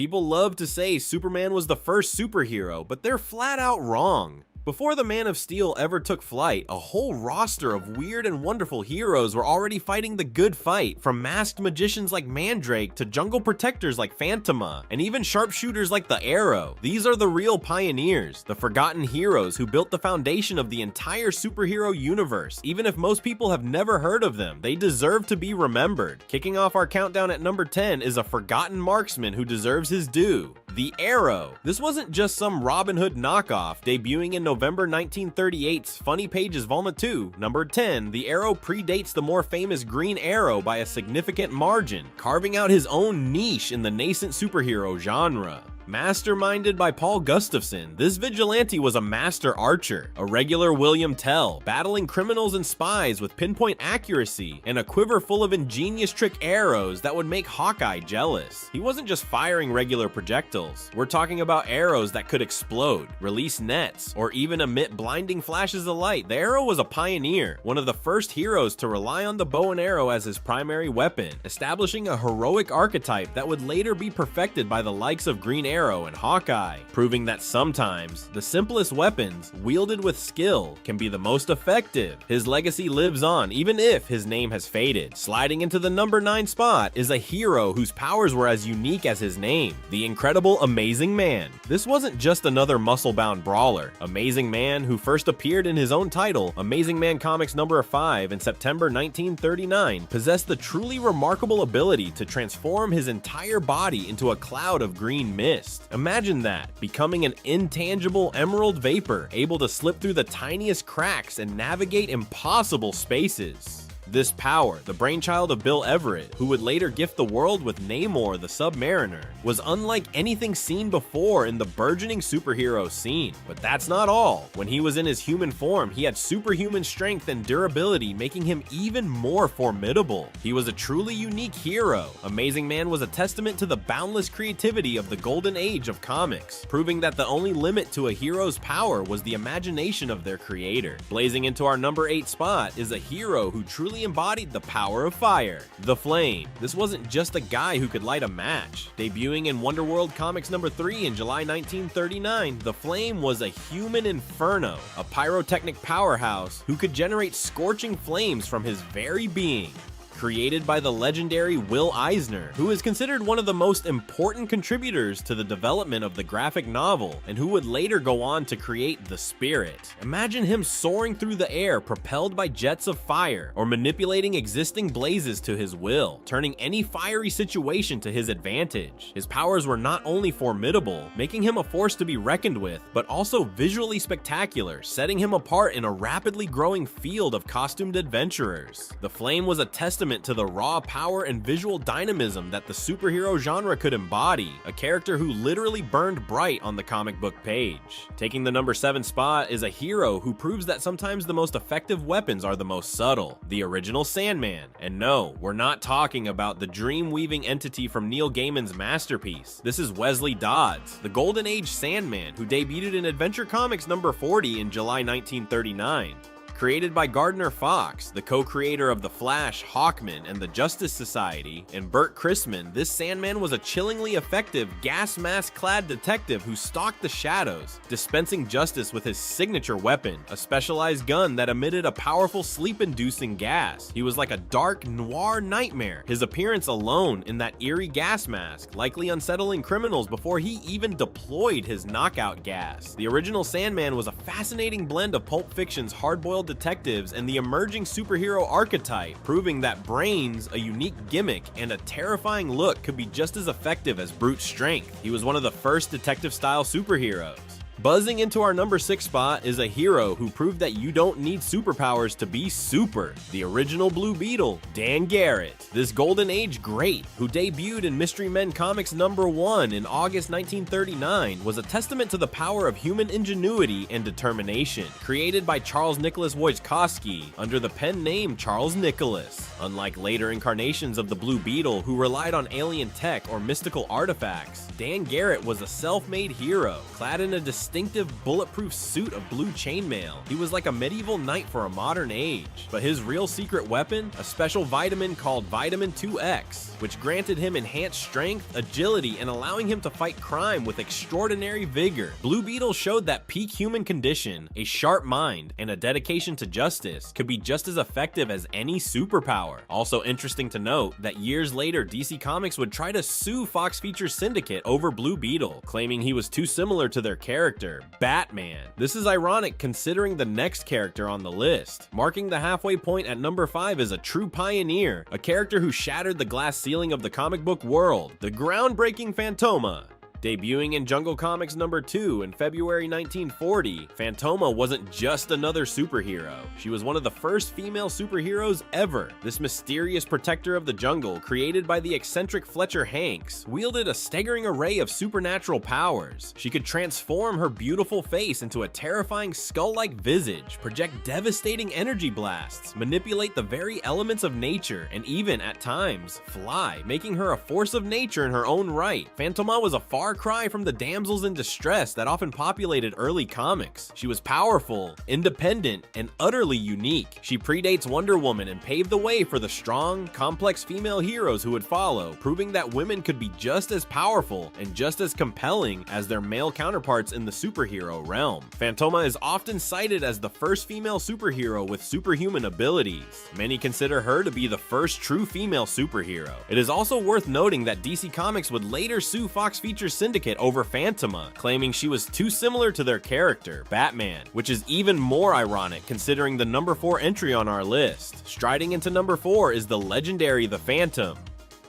People love to say Superman was the first superhero, but they're flat out wrong. Before the Man of Steel ever took flight, a whole roster of weird and wonderful heroes were already fighting the good fight, from masked magicians like Mandrake to jungle protectors like Phantoma, and even sharpshooters like the Arrow. These are the real pioneers, the forgotten heroes who built the foundation of the entire superhero universe. Even if most people have never heard of them, they deserve to be remembered. Kicking off our countdown at number 10 is a forgotten marksman who deserves his due. The Arrow. This wasn't just some Robin Hood knockoff. Debuting in November 1938's Funny Pages Volume 2, number 10, the Arrow predates the more famous Green Arrow by a significant margin, carving out his own niche in the nascent superhero genre. Masterminded by Paul Gustafson, this vigilante was a master archer, a regular William Tell, battling criminals and spies with pinpoint accuracy and a quiver full of ingenious trick arrows that would make Hawkeye jealous. He wasn't just firing regular projectiles. We're talking about arrows that could explode, release nets, or even emit blinding flashes of light. The Arrow was a pioneer, one of the first heroes to rely on the bow and arrow as his primary weapon, establishing a heroic archetype that would later be perfected by the likes of Green Arrow and Hawkeye, proving that sometimes the simplest weapons, wielded with skill, can be the most effective. His legacy lives on even if his name has faded. Sliding into the number 9 spot is a hero whose powers were as unique as his name, the incredible Amazing Man. This wasn't just another muscle-bound brawler. Amazing Man, who first appeared in his own title, Amazing Man Comics number 5 in September 1939, possessed the truly remarkable ability to transform his entire body into a cloud of green mist. Imagine that, becoming an intangible emerald vapor, able to slip through the tiniest cracks and navigate impossible spaces. This power, the brainchild of Bill Everett, who would later gift the world with Namor the Submariner, was unlike anything seen before in the burgeoning superhero scene. But that's not all. When he was in his human form, he had superhuman strength and durability, making him even more formidable. He was a truly unique hero. Amazing Man was a testament to the boundless creativity of the golden age of comics, proving that the only limit to a hero's power was the imagination of their creator. Blazing into our number 8 spot is a hero who truly embodied the power of fire, the Flame. This wasn't just a guy who could light a match. Debuting in Wonder World Comics number 3 in July 1939, the Flame was a human inferno, a pyrotechnic powerhouse who could generate scorching flames from his very being. Created by the legendary Will Eisner, who is considered one of the most important contributors to the development of the graphic novel, and who would later go on to create The Spirit. Imagine him soaring through the air propelled by jets of fire, or manipulating existing blazes to his will, turning any fiery situation to his advantage. His powers were not only formidable, making him a force to be reckoned with, but also visually spectacular, setting him apart in a rapidly growing field of costumed adventurers. The Flame was a testament to the raw power and visual dynamism that the superhero genre could embody, a character who literally burned bright on the comic book page. Taking the number 7 spot is a hero who proves that sometimes the most effective weapons are the most subtle, the original Sandman. And no, we're not talking about the dream-weaving entity from Neil Gaiman's masterpiece. This is Wesley Dodds, the Golden Age Sandman, who debuted in Adventure Comics number 40 in July 1939. Created by Gardner Fox, the co-creator of The Flash, Hawkman, and the Justice Society, and Burt Christman, this Sandman was a chillingly effective gas mask-clad detective who stalked the shadows, dispensing justice with his signature weapon, a specialized gun that emitted a powerful sleep-inducing gas. He was like a dark, noir nightmare, his appearance alone in that eerie gas mask, likely unsettling criminals before he even deployed his knockout gas. The original Sandman was a fascinating blend of Pulp Fiction's hard-boiled detectives and the emerging superhero archetype, proving that brains, a unique gimmick, and a terrifying look could be just as effective as brute strength. He was one of the first detective-style superheroes. Buzzing into our number 6 spot is a hero who proved that you don't need superpowers to be super, the original Blue Beetle, Dan Garrett. This Golden Age great, who debuted in Mystery Men Comics number 1 in August 1939, was a testament to the power of human ingenuity and determination. Created by Charles Nicholas Wojciechowski under the pen name Charles Nicholas. Unlike later incarnations of the Blue Beetle who relied on alien tech or mystical artifacts, Dan Garrett was a self-made hero, clad in a distinct distinctive bulletproof suit of blue chainmail. He was like a medieval knight for a modern age. But his real secret weapon? A special vitamin called Vitamin 2X, which granted him enhanced strength, agility, and allowing him to fight crime with extraordinary vigor. Blue Beetle showed that peak human condition, a sharp mind, and a dedication to justice could be just as effective as any superpower. Also interesting to note that years later, DC Comics would try to sue Fox Features Syndicate over Blue Beetle, claiming he was too similar to their character, Batman. This is ironic considering the next character on the list. Marking the halfway point at number 5 is a true pioneer, a character who shattered the glass ceiling of the comic book world, the groundbreaking Phantoma. Debuting in Jungle Comics number 2 in February 1940, Phantoma wasn't just another superhero. She was one of the first female superheroes ever. This mysterious protector of the jungle, created by the eccentric Fletcher Hanks, wielded a staggering array of supernatural powers. She could transform her beautiful face into a terrifying skull-like visage, project devastating energy blasts, manipulate the very elements of nature, and even, at times, fly, making her a force of nature in her own right. Phantoma was a far cry from the damsels in distress that often populated early comics. She was powerful, independent, and utterly unique. She predates Wonder Woman and paved the way for the strong, complex female heroes who would follow, proving that women could be just as powerful and just as compelling as their male counterparts in the superhero realm. Phantoma is often cited as the first female superhero with superhuman abilities. Many consider her to be the first true female superhero. It is also worth noting that DC Comics would later sue Fox Features Syndicate over Phantoma, claiming she was too similar to their character, Batman, which is even more ironic considering the number 4 entry on our list. Striding into number 4 is the legendary The Phantom.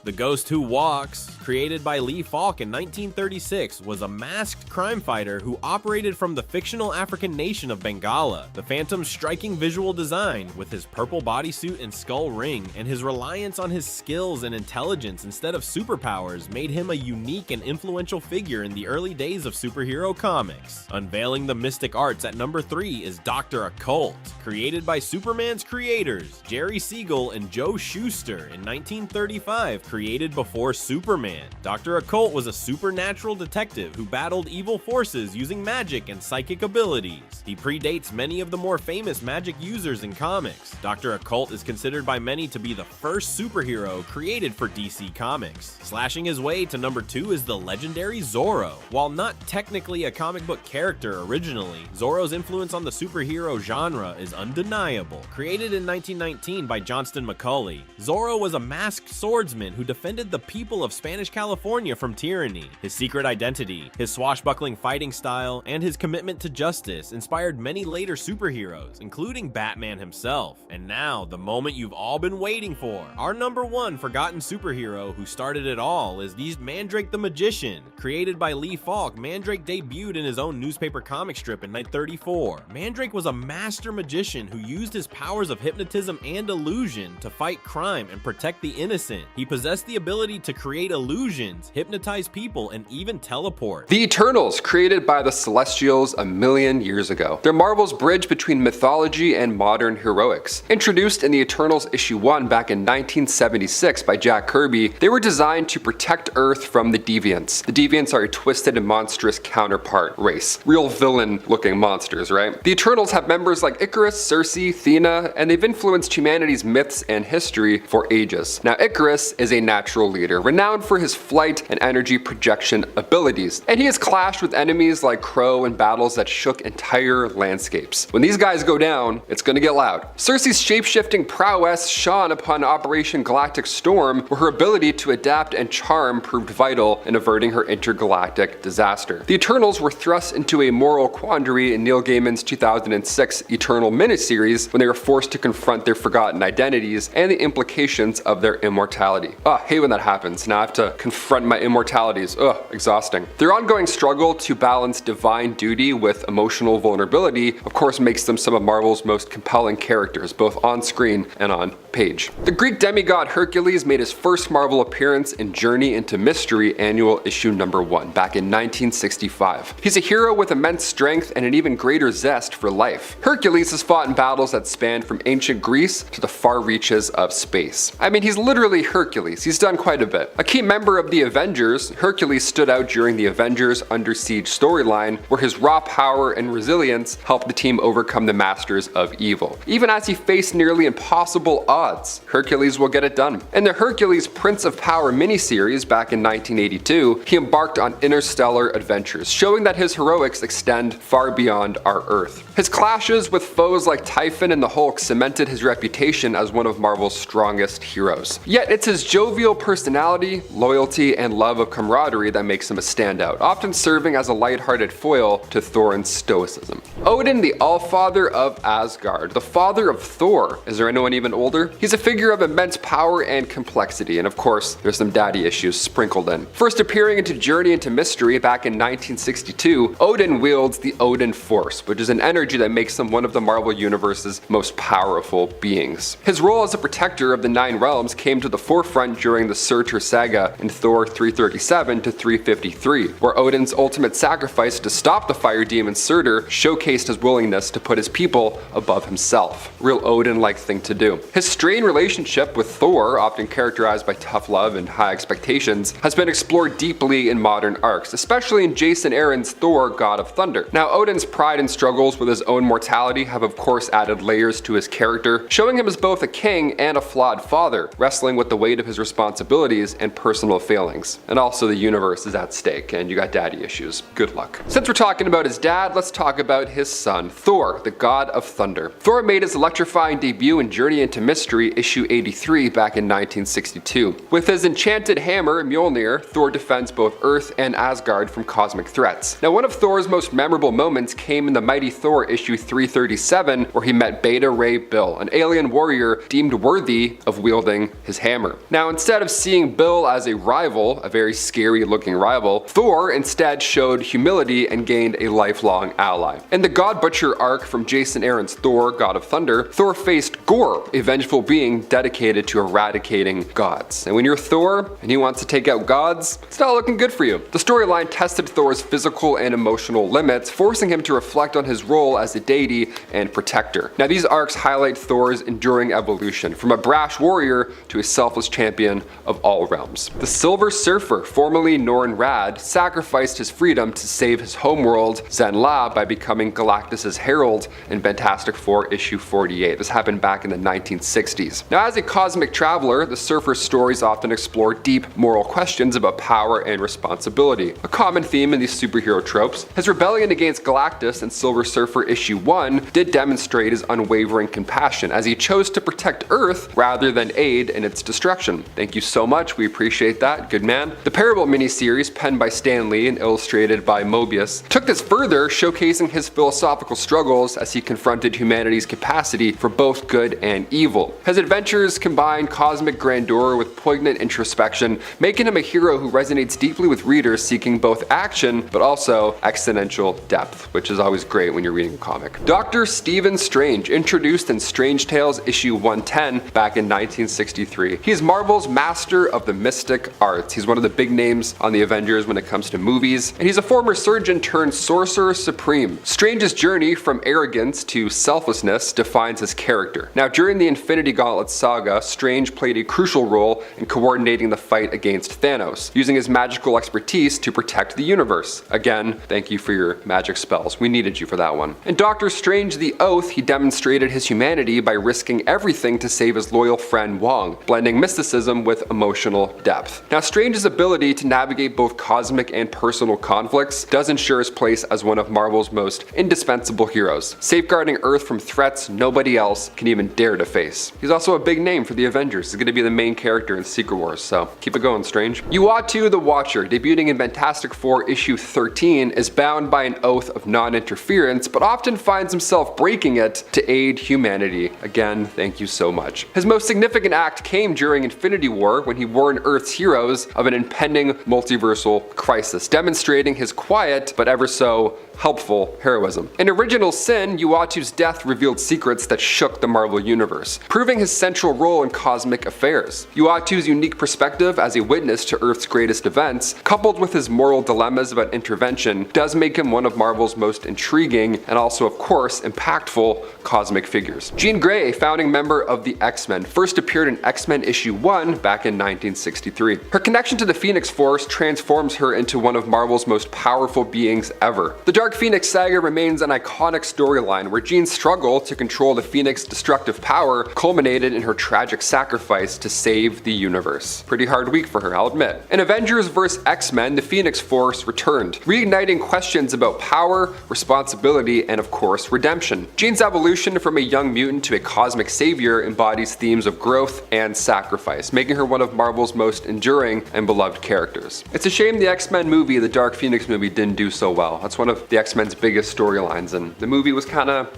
The Ghost Who Walks, created by Lee Falk in 1936, was a masked crime fighter who operated from the fictional African nation of Bengala. The Phantom's striking visual design, with his purple bodysuit and skull ring, and his reliance on his skills and intelligence instead of superpowers, made him a unique and influential figure in the early days of superhero comics. Unveiling the mystic arts at number 3 is Dr. Occult, created by Superman's creators, Jerry Siegel and Joe Shuster in 1935, created before Superman. Dr. Occult was a supernatural detective who battled evil forces using magic and psychic abilities. He predates many of the more famous magic users in comics. Dr. Occult is considered by many to be the first superhero created for DC Comics. Slashing his way to number 2 is the legendary Zorro. While not technically a comic book character originally, Zorro's influence on the superhero genre is undeniable. Created in 1919 by Johnston McCulley, Zorro was a masked swordsman who defended the people of Spanish California from tyranny. His secret identity, his swashbuckling fighting style, and his commitment to justice inspired many later superheroes, including Batman himself. And now, the moment you've all been waiting for. Our number 1 forgotten superhero who started it all is Mandrake the Magician. Created by Lee Falk, Mandrake debuted in his own newspaper comic strip in 1934. Mandrake was a master magician who used his powers of hypnotism and illusion to fight crime and protect the innocent. He possessed the ability to create illusions, hypnotize people, and even teleport. The Eternals, created by the Celestials a million years ago. They're Marvel's bridge between mythology and modern heroics. Introduced in the Eternals issue 1 back in 1976 by Jack Kirby, they were designed to protect Earth from the Deviants. The Deviants are a twisted and monstrous counterpart race. Real villain-looking monsters, right? The Eternals have members like Icarus, Circe, Athena, and they've influenced humanity's myths and history for ages. Now, Icarus is a natural leader, renowned for his flight and energy projection abilities, and he has clashed with enemies like Crow in battles that shook entire landscapes. When these guys go down, it's gonna get loud. Circe's shape-shifting prowess shone upon Operation Galactic Storm, where her ability to adapt and charm proved vital in averting her intergalactic disaster. The Eternals were thrust into a moral quandary in Neil Gaiman's 2006 Eternal miniseries when they were forced to confront their forgotten identities and the implications of their immortality. I hate when that happens. Now I have to confront my immortalities. Ugh, exhausting. Their ongoing struggle to balance divine duty with emotional vulnerability, of course, makes them some of Marvel's most compelling characters, both on screen and on page. The Greek demigod Hercules made his first Marvel appearance in Journey into Mystery annual issue number 1 back in 1965. He's a hero with immense strength and an even greater zest for life. Hercules has fought in battles that span from ancient Greece to the far reaches of space. I mean, he's literally Hercules. Hercules. He's done quite a bit. A key member of the Avengers, Hercules stood out during the Avengers Under Siege storyline, where his raw power and resilience helped the team overcome the masters of evil. Even as he faced nearly impossible odds, Hercules will get it done. In the Hercules Prince of Power miniseries back in 1982, he embarked on interstellar adventures, showing that his heroics extend far beyond our Earth. His clashes with foes like Typhon and the Hulk cemented his reputation as one of Marvel's strongest heroes. Yet it's his jovial personality, loyalty, and love of camaraderie that makes him a standout, often serving as a lighthearted foil to Thorin's stoicism. Odin, the Allfather of Asgard, the father of Thor. Is there anyone even older? He's a figure of immense power and complexity, and of course, there's some daddy issues sprinkled in. First appearing into Journey into Mystery back in 1962, Odin wields the Odin Force, which is an energy that makes him one of the Marvel Universe's most powerful beings. His role as a protector of the Nine Realms came to the forefront during the Surtur saga in Thor 337 to 353, where Odin's ultimate sacrifice to stop the fire demon Surtur showcased his willingness to put his people above himself. Real Odin-like thing to do. His strained relationship with Thor, often characterized by tough love and high expectations, has been explored deeply in modern arcs, especially in Jason Aaron's Thor God of Thunder. Now, Odin's pride and struggles with his own mortality have of course added layers to his character, showing him as both a king and a flawed father, wrestling with the weight of his responsibilities and personal failings. And also the universe is at stake, and you got daddy issues. Good luck. Since we're talking about his dad, let's talk about his son, Thor, the God of Thunder. Thor made his electrifying debut in Journey into Mystery issue 83 back in 1962. With his enchanted hammer, Mjolnir, Thor defends both Earth and Asgard from cosmic threats. Now, one of Thor's most memorable moments came in the Mighty Thor issue 337, where he met Beta Ray Bill, an alien warrior deemed worthy of wielding his hammer. Now, instead of seeing Bill as a rival, a very scary looking rival, Thor instead showed humility and gained a lifelong ally. In the God Butcher arc from Jason Aaron's Thor, God of Thunder, Thor faced Gorr, a vengeful being dedicated to eradicating gods. And when you're Thor and he wants to take out gods, it's not looking good for you. The storyline tested Thor's physical and emotional limits, forcing him to reflect on his role as a deity and protector. Now, these arcs highlight Thor's enduring evolution, from a brash warrior to a selfless champion of all realms. The Silver Surfer, formerly Norn Rad, sacrificed his freedom to save his homeworld, Zen-La, by becoming Galactus' herald in Fantastic Four issue 48. This happened back in the 1960s. Now, as a cosmic traveler, the Surfer's stories often explore deep moral questions about power and responsibility, a common theme in these superhero tropes. His rebellion against Galactus in Silver Surfer issue 1 did demonstrate his unwavering compassion, as he chose to protect Earth rather than aid in its destruction. Thank you so much, we appreciate that, good man. The Parable miniseries, penned by Stan Lee and illustrated by Mobius, took this further, showcasing his philosophical struggles as he confronted humanity's capacity for both good and evil. His adventures combine cosmic grandeur with poignant introspection, making him a hero who resonates deeply with readers seeking both action but also existential depth, which is always great when you're reading a comic. Dr. Stephen Strange, introduced in Strange Tales issue 110 back in 1963. He is Marvel's master of the mystic arts. He's one of the big names on the Avengers when it comes to movies, and he's a former surgeon turned sorcerer supreme. Strange's journey from arrogance to selflessness defines his character. Now, during the Infinity Gauntlet saga, Strange played a crucial role in coordinating the fight against Thanos, using his magical expertise to protect the universe. Again, thank you for your magic spells. We needed you for that one. In Doctor Strange the Oath, he demonstrated his humanity by risking everything to save his loyal friend Wong, blending mysticism with emotional depth. Now, Strange's ability to navigate both cosmic and personal conflicts does ensure his place as one of Marvel's most indispensable heroes, safeguarding Earth from threats nobody else can even dare to face. He's also a big name for the Avengers. He's going to be the main character in Secret Wars, so keep it going, Strange. Uatu the Watcher, debuting in Fantastic Four issue 13, is bound by an oath of non-interference, but often finds himself breaking it to aid humanity. Again, thank you so much. His most significant act came during Infinity War, when he warned Earth's heroes of an impending multiversal crisis, demonstrating his quiet but ever so helpful heroism. In Original Sin, Uatu's death revealed secrets that shook the Marvel Universe, proving his central role in cosmic affairs. Uatu's unique perspective as a witness to Earth's greatest events, coupled with his moral dilemmas about intervention, does make him one of Marvel's most intriguing and also, of course, impactful cosmic figures. Jean Grey, a founding member of the X-Men, first appeared in X-Men issue 1 back in 1963. Her connection to the Phoenix Force transforms her into one of Marvel's most powerful beings ever. The Dark Phoenix saga remains an iconic storyline where Jean's struggle to control the Phoenix's destructive power culminated in her tragic sacrifice to save the universe. Pretty hard week for her, I'll admit. In Avengers vs. X-Men, the Phoenix Force returned, reigniting questions about power, responsibility, and of course, redemption. Jean's evolution from a young mutant to a cosmic savior embodies themes of growth and sacrifice, making her one of Marvel's most enduring and beloved characters. It's a shame the X-Men movie, the Dark Phoenix movie, didn't do so well. That's one of the X-Men's biggest storylines, and the movie was kinda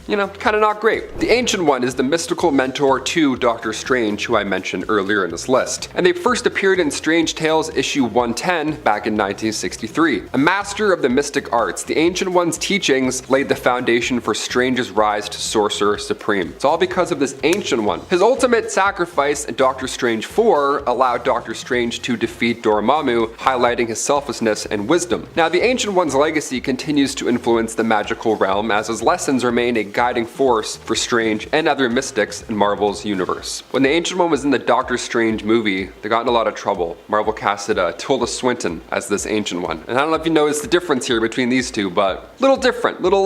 not great. The Ancient One is the mystical mentor to Doctor Strange, who I mentioned earlier in this list, and they first appeared in Strange Tales issue 110 back in 1963. A master of the mystic arts, the Ancient One's teachings laid the foundation for Strange's rise to Sorcerer Supreme. It's all because of this Ancient One. His ultimate sacrifice in Doctor Strange 4 allowed Doctor Strange to defeat Dormammu, highlighting his selflessness and wisdom. Now, the Ancient One's legacy continues to influence the magical realm, as his lessons remain a guiding force for Strange and other mystics in Marvel's universe. When the Ancient One was in the Doctor Strange movie, they got in a lot of trouble. Marvel casted Tilda Swinton as this Ancient One. And I don't know if you noticed the difference here between these two, but little different, little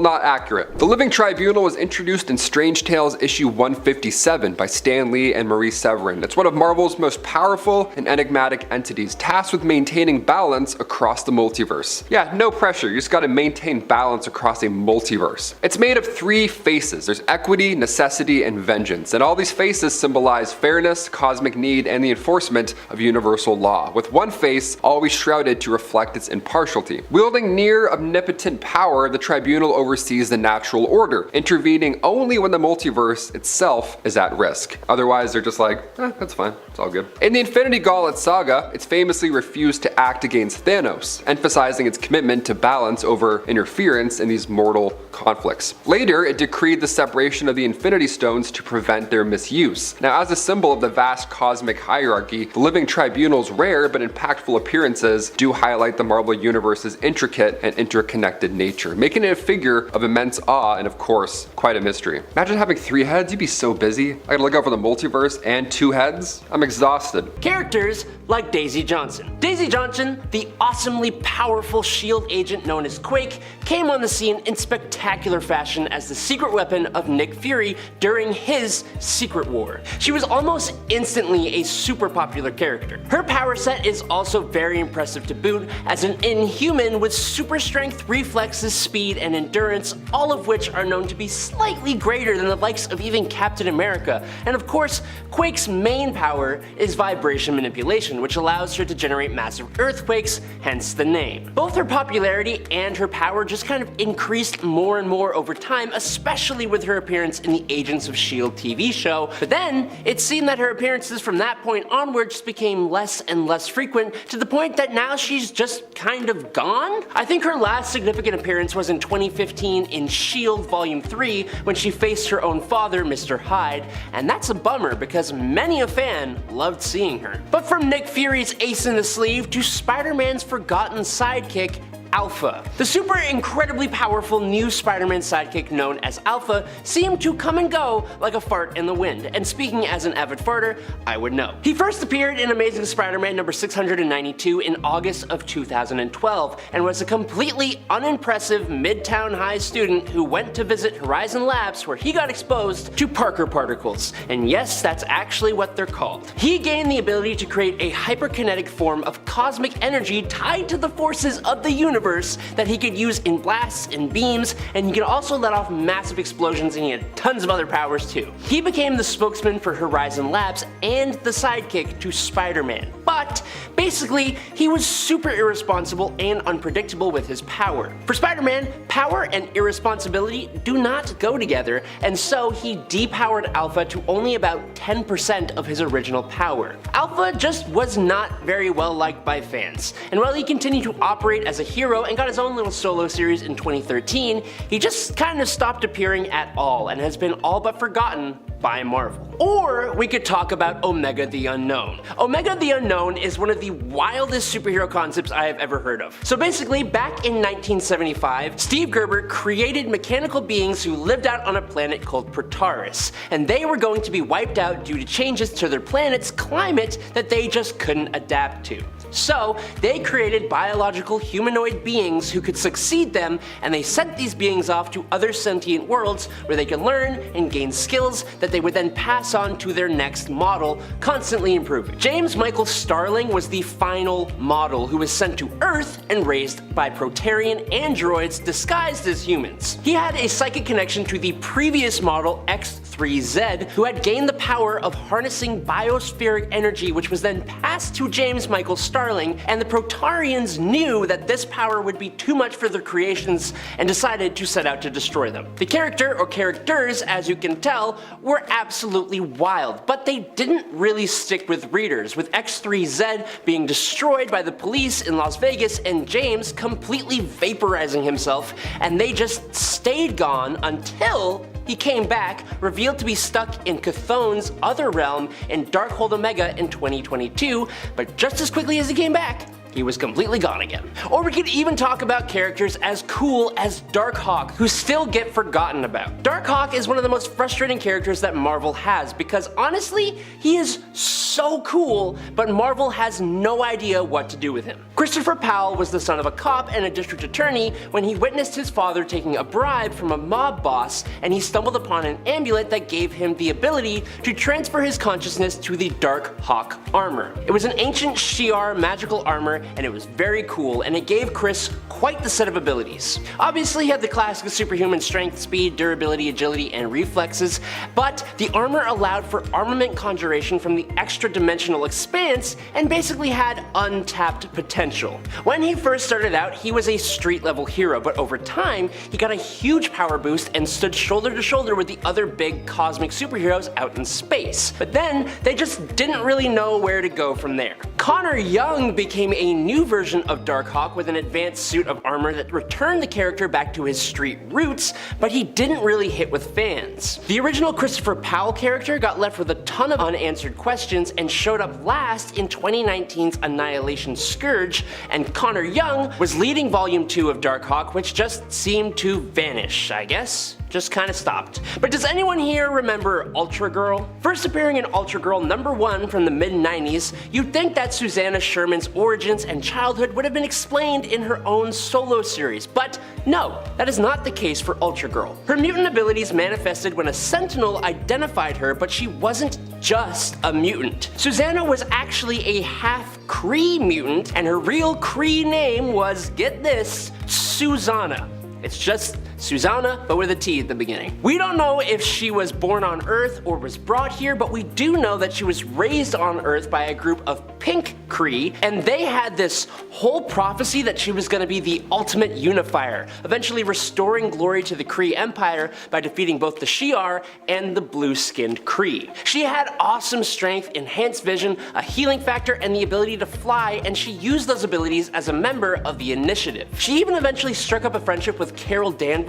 not accurate. The Living Tribunal was introduced in Strange Tales issue 157 by Stan Lee and Marie Severin. It's one of Marvel's most powerful and enigmatic entities, tasked with maintaining balance across the multiverse. Yeah, no pressure, you just gotta maintain balance across a multiverse. It's made of 3 faces. There's equity, necessity, and vengeance, and all these faces symbolize fairness, cosmic need, and the enforcement of universal law, with one face always shrouded to reflect its impartiality. Wielding near omnipotent power, the Tribunal oversees the natural order, intervening only when the multiverse itself is at risk. Otherwise, they're just like, that's fine, it's all good. In the Infinity Gauntlet saga, it's famously refused to act against Thanos, emphasizing its commitment to balance over interference in these mortal conflicts. Later, it decreed the separation of the Infinity Stones to prevent their misuse. Now, as a symbol of the vast cosmic hierarchy, the Living Tribunal's rare but impactful appearances do highlight the Marvel Universe's intricate and interconnected nature, making it a figure of immense awe and, of course, quite a mystery. Imagine having 3 heads, you'd be so busy. I gotta look out for the multiverse and 2 heads? I'm exhausted. Characters like Daisy Johnson. Daisy Johnson, the awesomely powerful S.H.I.E.L.D. agent known as Quake, came on the scene in spectacular fashion as the secret weapon of Nick Fury during his Secret War. She was almost instantly a super popular character. Her power set is also very impressive to boot, as an Inhuman with super strength, reflexes, speed, and endurance, all of which are known to be slightly greater than the likes of even Captain America. And of course, Quake's main power is vibration manipulation, which allows her to generate massive earthquakes, hence the name. Both her popularity and her power just kind of increased more and more over time, especially with her appearance in the Agents of S.H.I.E.L.D. TV show. But then, it seemed that her appearances from that point onward just became less and less frequent, to the point that now she's just kind of gone? I think her last significant appearance was in 2015 in S.H.I.E.L.D. Volume 3 when she faced her own father, Mr. Hyde, and that's a bummer because many a fan loved seeing her. But from Nick Fury's ace in the sleeve to Spider-Man's forgotten sidekick, Alpha. The super incredibly powerful new Spider-Man sidekick known as Alpha seemed to come and go like a fart in the wind, and speaking as an avid farter, I would know. He first appeared in Amazing Spider-Man number 692 in August of 2012, and was a completely unimpressive Midtown High student who went to visit Horizon Labs, where he got exposed to Parker particles, and yes, that's actually what they're called. He gained the ability to create a hyperkinetic form of cosmic energy tied to the forces of the universe that he could use in blasts and beams, and he could also let off massive explosions, and he had tons of other powers too. He became the spokesman for Horizon Labs and the sidekick to Spider-Man. But basically, he was super irresponsible and unpredictable with his power. For Spider-Man, power and irresponsibility do not go together, and so he depowered Alpha to only about 10% of his original power. Alpha just was not very well liked by fans, and while he continued to operate as a hero superhero and got his own little solo series in 2013, he just kind of stopped appearing at all and has been all but forgotten by Marvel. Or we could talk about Omega the Unknown. Omega the Unknown is one of the wildest superhero concepts I have ever heard of. So basically, back in 1975, Steve Gerber created mechanical beings who lived out on a planet called Protaris, and they were going to be wiped out due to changes to their planet's climate that they just couldn't adapt to. So they created biological humanoid beings who could succeed them, and they sent these beings off to other sentient worlds where they could learn and gain skills that they would then pass on to their next model, constantly improving. James Michael Starling was the final model who was sent to Earth and raised by Protarian androids disguised as humans. He had a psychic connection to the previous model X3Z, who had gained the power of harnessing biospheric energy, which was then passed to James Michael Starling, and the Protarians knew that this power would be too much for their creations and decided to set out to destroy them. The character, or characters, as you can tell, were absolutely wild, but they didn't really stick with readers, with X3Z being destroyed by the police in Las Vegas and James completely vaporizing himself, and they just stayed gone until he came back, revealed to be stuck in Chthon's other realm in Darkhold Omega in 2022, but just as quickly as he came back, he was completely gone again. Or we could even talk about characters as cool as Darkhawk, who still get forgotten about. Darkhawk is one of the most frustrating characters that Marvel has, because honestly, he is so cool, but Marvel has no idea what to do with him. Christopher Powell was the son of a cop and a district attorney when he witnessed his father taking a bribe from a mob boss, and he stumbled upon an amulet that gave him the ability to transfer his consciousness to the Darkhawk armor. It was an ancient Shi'ar magical armor, and it was very cool, and it gave Chris quite the set of abilities. Obviously he had the classic superhuman strength, speed, durability, agility, and reflexes, but the armor allowed for armament conjuration from the extra-dimensional expanse and basically had untapped potential. When he first started out, he was a street-level hero, but over time, he got a huge power boost and stood shoulder to shoulder with the other big cosmic superheroes out in space. But then, they just didn't really know where to go from there. Connor Young became a new version of Darkhawk with an advanced suit of armor that returned the character back to his street roots, but he didn't really hit with fans. The original Christopher Powell character got left with a ton of unanswered questions and showed up last in 2019's Annihilation Scourge, and Connor Young was leading Volume 2 of Darkhawk, which just seemed to vanish, I guess. Just kinda stopped. But does anyone here remember Ultra Girl? First appearing in Ultra Girl #1 from the mid-90s, you'd think that Susanna Sherman's origins and childhood would have been explained in her own solo series, but no, that is not the case for Ultra Girl. Her mutant abilities manifested when a Sentinel identified her, but she wasn't just a mutant. Susanna was actually a half Kree mutant, and her real Kree name was, get this, Susanna. It's just Susanna, but with a T at the beginning. We don't know if she was born on Earth or was brought here, but we do know that she was raised on Earth by a group of pink Kree, and they had this whole prophecy that she was going to be the ultimate unifier, eventually restoring glory to the Kree Empire by defeating both the Shi'ar and the blue-skinned Kree. She had awesome strength, enhanced vision, a healing factor, and the ability to fly, and she used those abilities as a member of the Initiative. She even eventually struck up a friendship with Carol Danvers,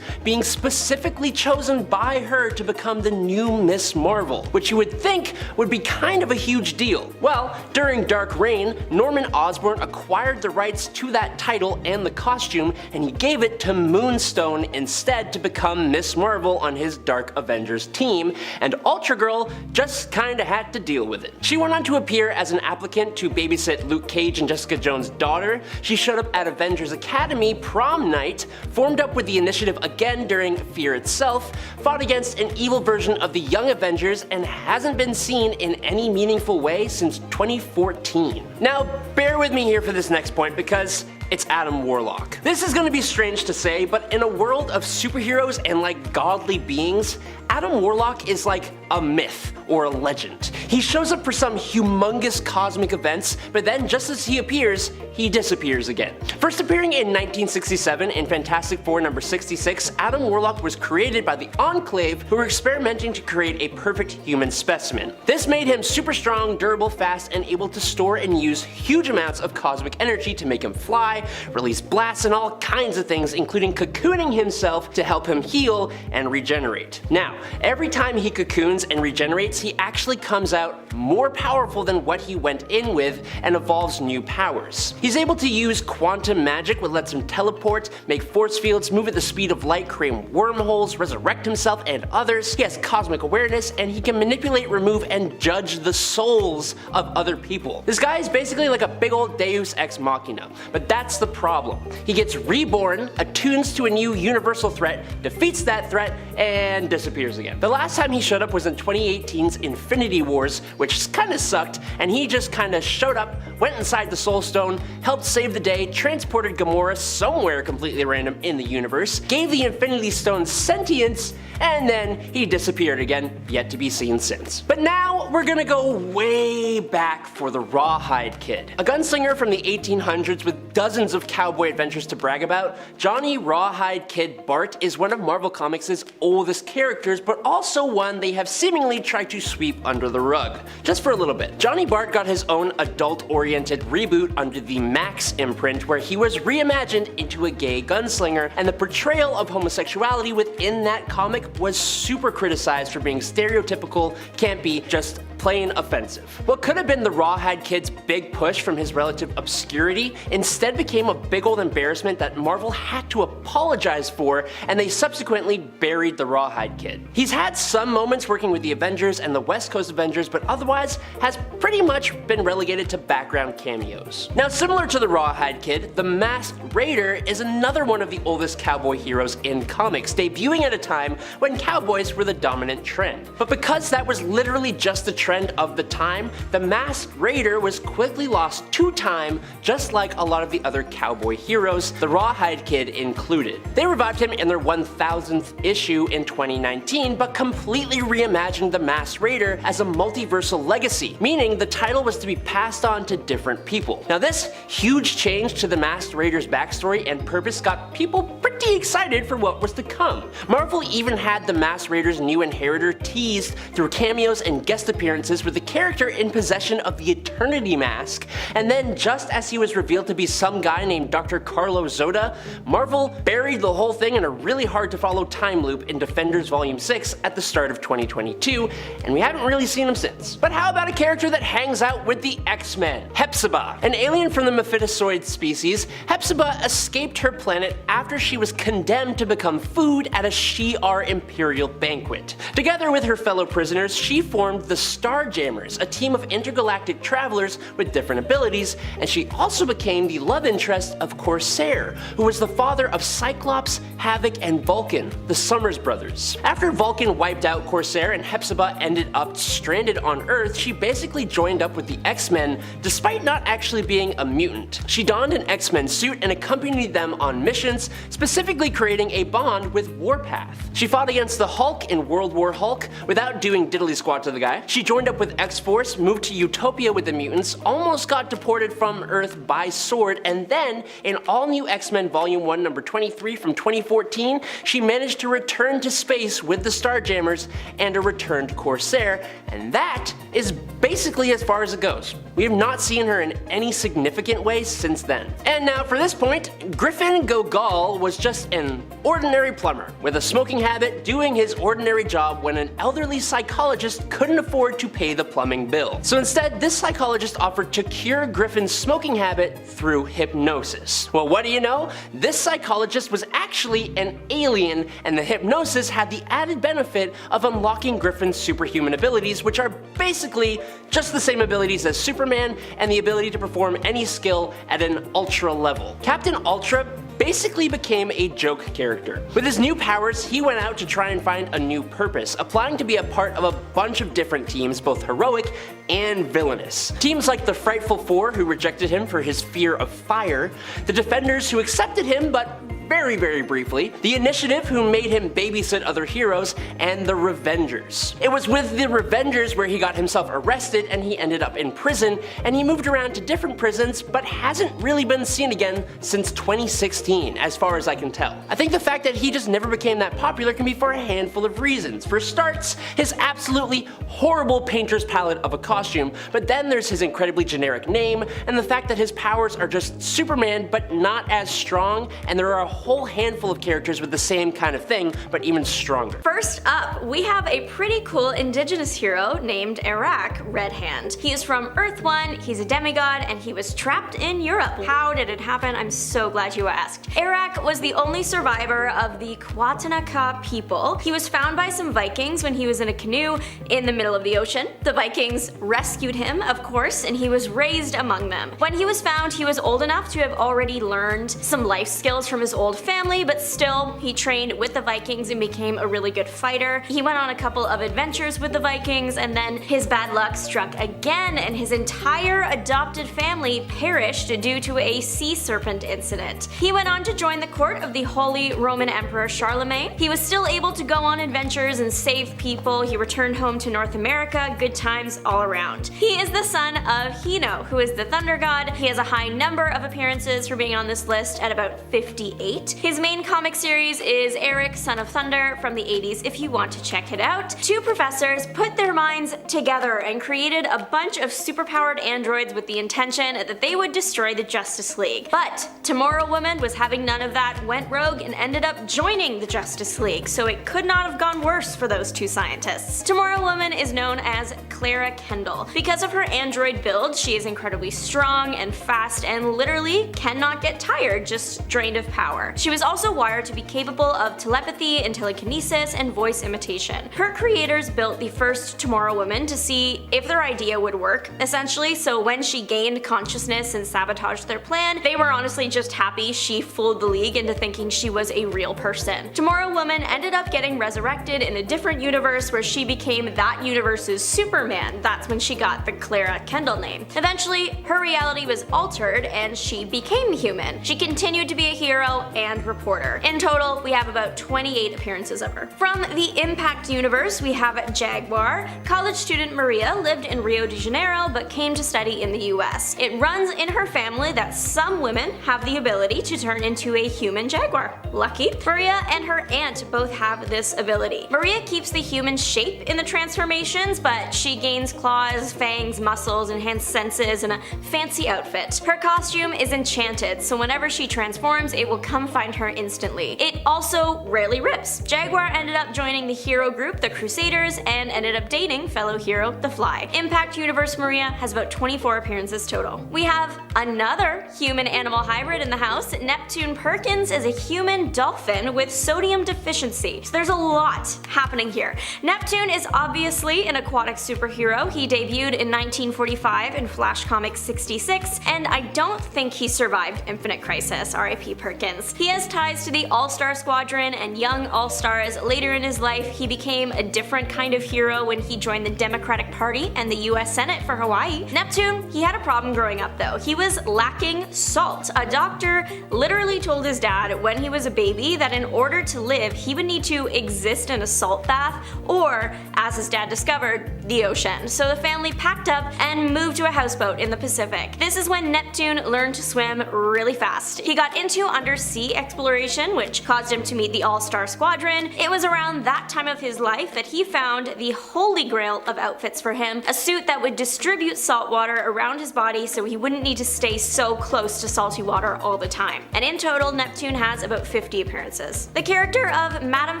being specifically chosen by her to become the new Miss Marvel, which you would think would be kind of a huge deal. Well, during Dark Reign, Norman Osborn acquired the rights to that title and the costume, and he gave it to Moonstone instead to become Miss Marvel on his Dark Avengers team, and Ultra Girl just kinda had to deal with it. She went on to appear as an applicant to babysit Luke Cage and Jessica Jones' daughter. She showed up at Avengers Academy prom night, formed up with the Initiative again during Fear itself, fought against an evil version of the Young Avengers, and hasn't been seen in any meaningful way since 2014. Now, bear with me here for this next point because it's Adam Warlock. This is gonna be strange to say, but in a world of superheroes and like godly beings, Adam Warlock is like a myth or a legend. He shows up for some humongous cosmic events, but then just as he appears, he disappears again. First appearing in 1967 in Fantastic Four #66, Adam Warlock was created by the Enclave, who were experimenting to create a perfect human specimen. This made him super strong, durable, fast, and able to store and use huge amounts of cosmic energy to make him fly, fly, release blasts, and all kinds of things, including cocooning himself to help him heal and regenerate. Now, every time he cocoons and regenerates, he actually comes out more powerful than what he went in with and evolves new powers. He's able to use quantum magic, which lets him teleport, make force fields, move at the speed of light, create wormholes, resurrect himself and others. He has cosmic awareness, and he can manipulate, remove, and judge the souls of other people. This guy is basically like a big old Deus Ex Machina, but that's the problem. He gets reborn, attunes to a new universal threat, defeats that threat, and disappears again. The last time he showed up was in 2018's Infinity Wars, which kinda sucked, and he just kinda showed up, went inside the Soul Stone, helped save the day, transported Gamora somewhere completely random in the universe, gave the Infinity Stone sentience, and then he disappeared again, yet to be seen since. But now we're gonna go way back for the Rawhide Kid. A gunslinger from the 1800s with dozens of cowboy adventures to brag about, Johnny Rawhide Kid Bart is one of Marvel Comics' oldest characters, but also one they have seemingly tried to sweep under the rug. Just for a little bit. Johnny Bart got his own adult-oriented reboot under the Max imprint, where he was reimagined into a gay gunslinger, and the portrayal of homosexuality within that comic was super criticized for being stereotypical, campy, just plain offensive. What could have been the Rawhide Kid's big push from his relative obscurity instead became a big old embarrassment that Marvel had to apologize for, and they subsequently buried the Rawhide Kid. He's had some moments working with the Avengers and the West Coast Avengers, but otherwise has pretty much been relegated to background cameos. Now, similar to the Rawhide Kid, the Masked Raider is another one of the oldest cowboy heroes in comics, debuting at a time when cowboys were the dominant trend. But because that was literally just the trend of the time, the Masked Raider was quickly lost to time, just like a lot of the other cowboy heroes, the Rawhide Kid included. They revived him in their 1000th issue in 2019, but completely reimagined the Masked Raider as a multiversal legacy, meaning the title was to be passed on to different people. Now, this huge change to the Masked Raider's backstory and purpose got people pretty excited for what was to come. Marvel even had the Masked Raider's new inheritor teased through cameos and guest appearances with the character in possession of the Eternity Mask, and then just as he was revealed to be some guy named Dr. Carlo Zoda, Marvel buried the whole thing in a really hard to follow time loop in Defenders Volume 6 at the start of 2022, and we haven't really seen him since. But how about a character that hangs out with the X-Men? Hepzibah. An alien from the Mephistoid species, Hepzibah escaped her planet after she was condemned to become food at a Shi'ar Imperial banquet. Together with her fellow prisoners, she formed the Starjammers, a team of intergalactic travelers with different abilities, and she also became the love interest of Corsair, who was the father of Cyclops, Havoc, and Vulcan, the Summers brothers. After Vulcan wiped out Corsair and Hepzibah ended up stranded on Earth, she basically joined up with the X-Men despite not actually being a mutant. She donned an X-Men suit and accompanied them on missions, specifically creating a bond with Warpath. She fought against the Hulk in World War Hulk without doing diddly squat to the guy. She joined up with X-Force, moved to Utopia with the mutants, almost got deported from Earth by sword, and then in All New X-Men Volume 1 number 23 from 2014, she managed to return to space with the Starjammers and a returned Corsair, and that is basically as far as it goes. We have not seen her in any significant way since then. And now for this point, Griffin Gogol was just an ordinary plumber with a smoking habit doing his ordinary job when an elderly psychologist couldn't afford to pay the plumbing bill. So instead, this psychologist offered to cure Griffin's smoking habit through hypnosis. Well, what do you know? This psychologist was actually an alien, and the hypnosis had the added benefit of unlocking Griffin's superhuman abilities, which are basically just the same abilities as Superman and the ability to perform any skill at an ultra level. Captain Ultra basically became a joke character. With his new powers, he went out to try and find a new purpose, applying to be a part of a bunch of different teams, both heroic and villainous. Teams like the Frightful Four, who rejected him for his fear of fire, the Defenders, who accepted him but very, very briefly, the Initiative, who made him babysit other heroes, and the Revengers. It was with the Revengers where he got himself arrested and he ended up in prison, and he moved around to different prisons but hasn't really been seen again since 2016, as far as I can tell. I think the fact that he just never became that popular can be for a handful of reasons. For starts, his absolutely horrible painter's palette of a costume, but then there's his incredibly generic name, and the fact that his powers are just Superman but not as strong, and there are a whole handful of characters with the same kind of thing, but even stronger. First up, we have a pretty cool indigenous hero named Iraq Red Hand. He is from Earth 1, he's a demigod, and he was trapped in Europe. How did it happen? I'm so glad you asked. Iraq was the only survivor of the Kwatanaka people. He was found by some Vikings when he was in a canoe in the middle of the ocean. The Vikings rescued him, of course, and he was raised among them. When he was found, he was old enough to have already learned some life skills from his old family, but still, he trained with the Vikings and became a really good fighter. He went on a couple of adventures with the Vikings, and then his bad luck struck again, and his entire adopted family perished due to a sea serpent incident. He went on to join the court of the Holy Roman Emperor Charlemagne. He was still able to go on adventures and save people. He returned home to North America, good times all around. He is the son of Hino, who is the thunder god. He has a high number of appearances for being on this list at about 58. His main comic series is Eric, Son of Thunder from the 80s if you want to check it out. Two professors put their minds together and created a bunch of superpowered androids with the intention that they would destroy the Justice League. But Tomorrow Woman was having none of that, went rogue, and ended up joining the Justice League, so it could not have gone worse for those two scientists. Tomorrow Woman is known as Clara Kendall. Because of her android build, she is incredibly strong and fast and literally cannot get tired, just drained of power. She was also wired to be capable of telepathy and telekinesis and voice imitation. Her creators built the first Tomorrow Woman to see if their idea would work, essentially, so when she gained consciousness and sabotaged their plan, they were honestly just happy she fooled the League into thinking she was a real person. Tomorrow Woman ended up getting resurrected in a different universe where she became that universe's Superman. That's when she got the Clara Kendall name. Eventually, her reality was altered and she became human. She continued to be a hero and reporter. In total, we have about 28 appearances of her. From the Impact universe, we have Jaguar. College student Maria lived in Rio de Janeiro but came to study in the US. It runs in her family that some women have the ability to turn into a human jaguar. Lucky. Maria and her aunt both have this ability. Maria keeps the human shape in the transformations, but she gains claws, fangs, muscles, enhanced senses, and a fancy outfit. Her costume is enchanted, so whenever she transforms, it will come find her instantly. It also rarely rips. Jaguar ended up joining the hero group, the Crusaders, and ended up dating fellow hero, the Fly. Impact Universe Maria has about 24 appearances total. We have another human-animal hybrid in the house. Neptune Perkins is a human dolphin with sodium deficiency. So there's a lot happening here. Neptune is obviously an aquatic superhero. He debuted in 1945 in Flash Comics 66, and I don't think he survived Infinite Crisis, RIP Perkins. He has ties to the All-Star Squadron and Young All-Stars. Later in his life, he became a different kind of hero when he joined the Democratic Party and the US Senate for Hawaii. Neptune, he had a problem growing up though. He was lacking salt. A doctor literally told his dad when he was a baby that in order to live, he would need to exist in a salt bath or, as his dad discovered, the ocean. So the family packed up and moved to a houseboat in the Pacific. This is when Neptune learned to swim really fast. He got into undersea exploration, which caused him to meet the All-Star Squadron. It was around that time of his life that he found the holy grail of outfits for him, a suit that would distribute salt water around his body so he wouldn't need to stay so close to salty water all the time. And in total, Neptune has about 50 appearances. The character of Madame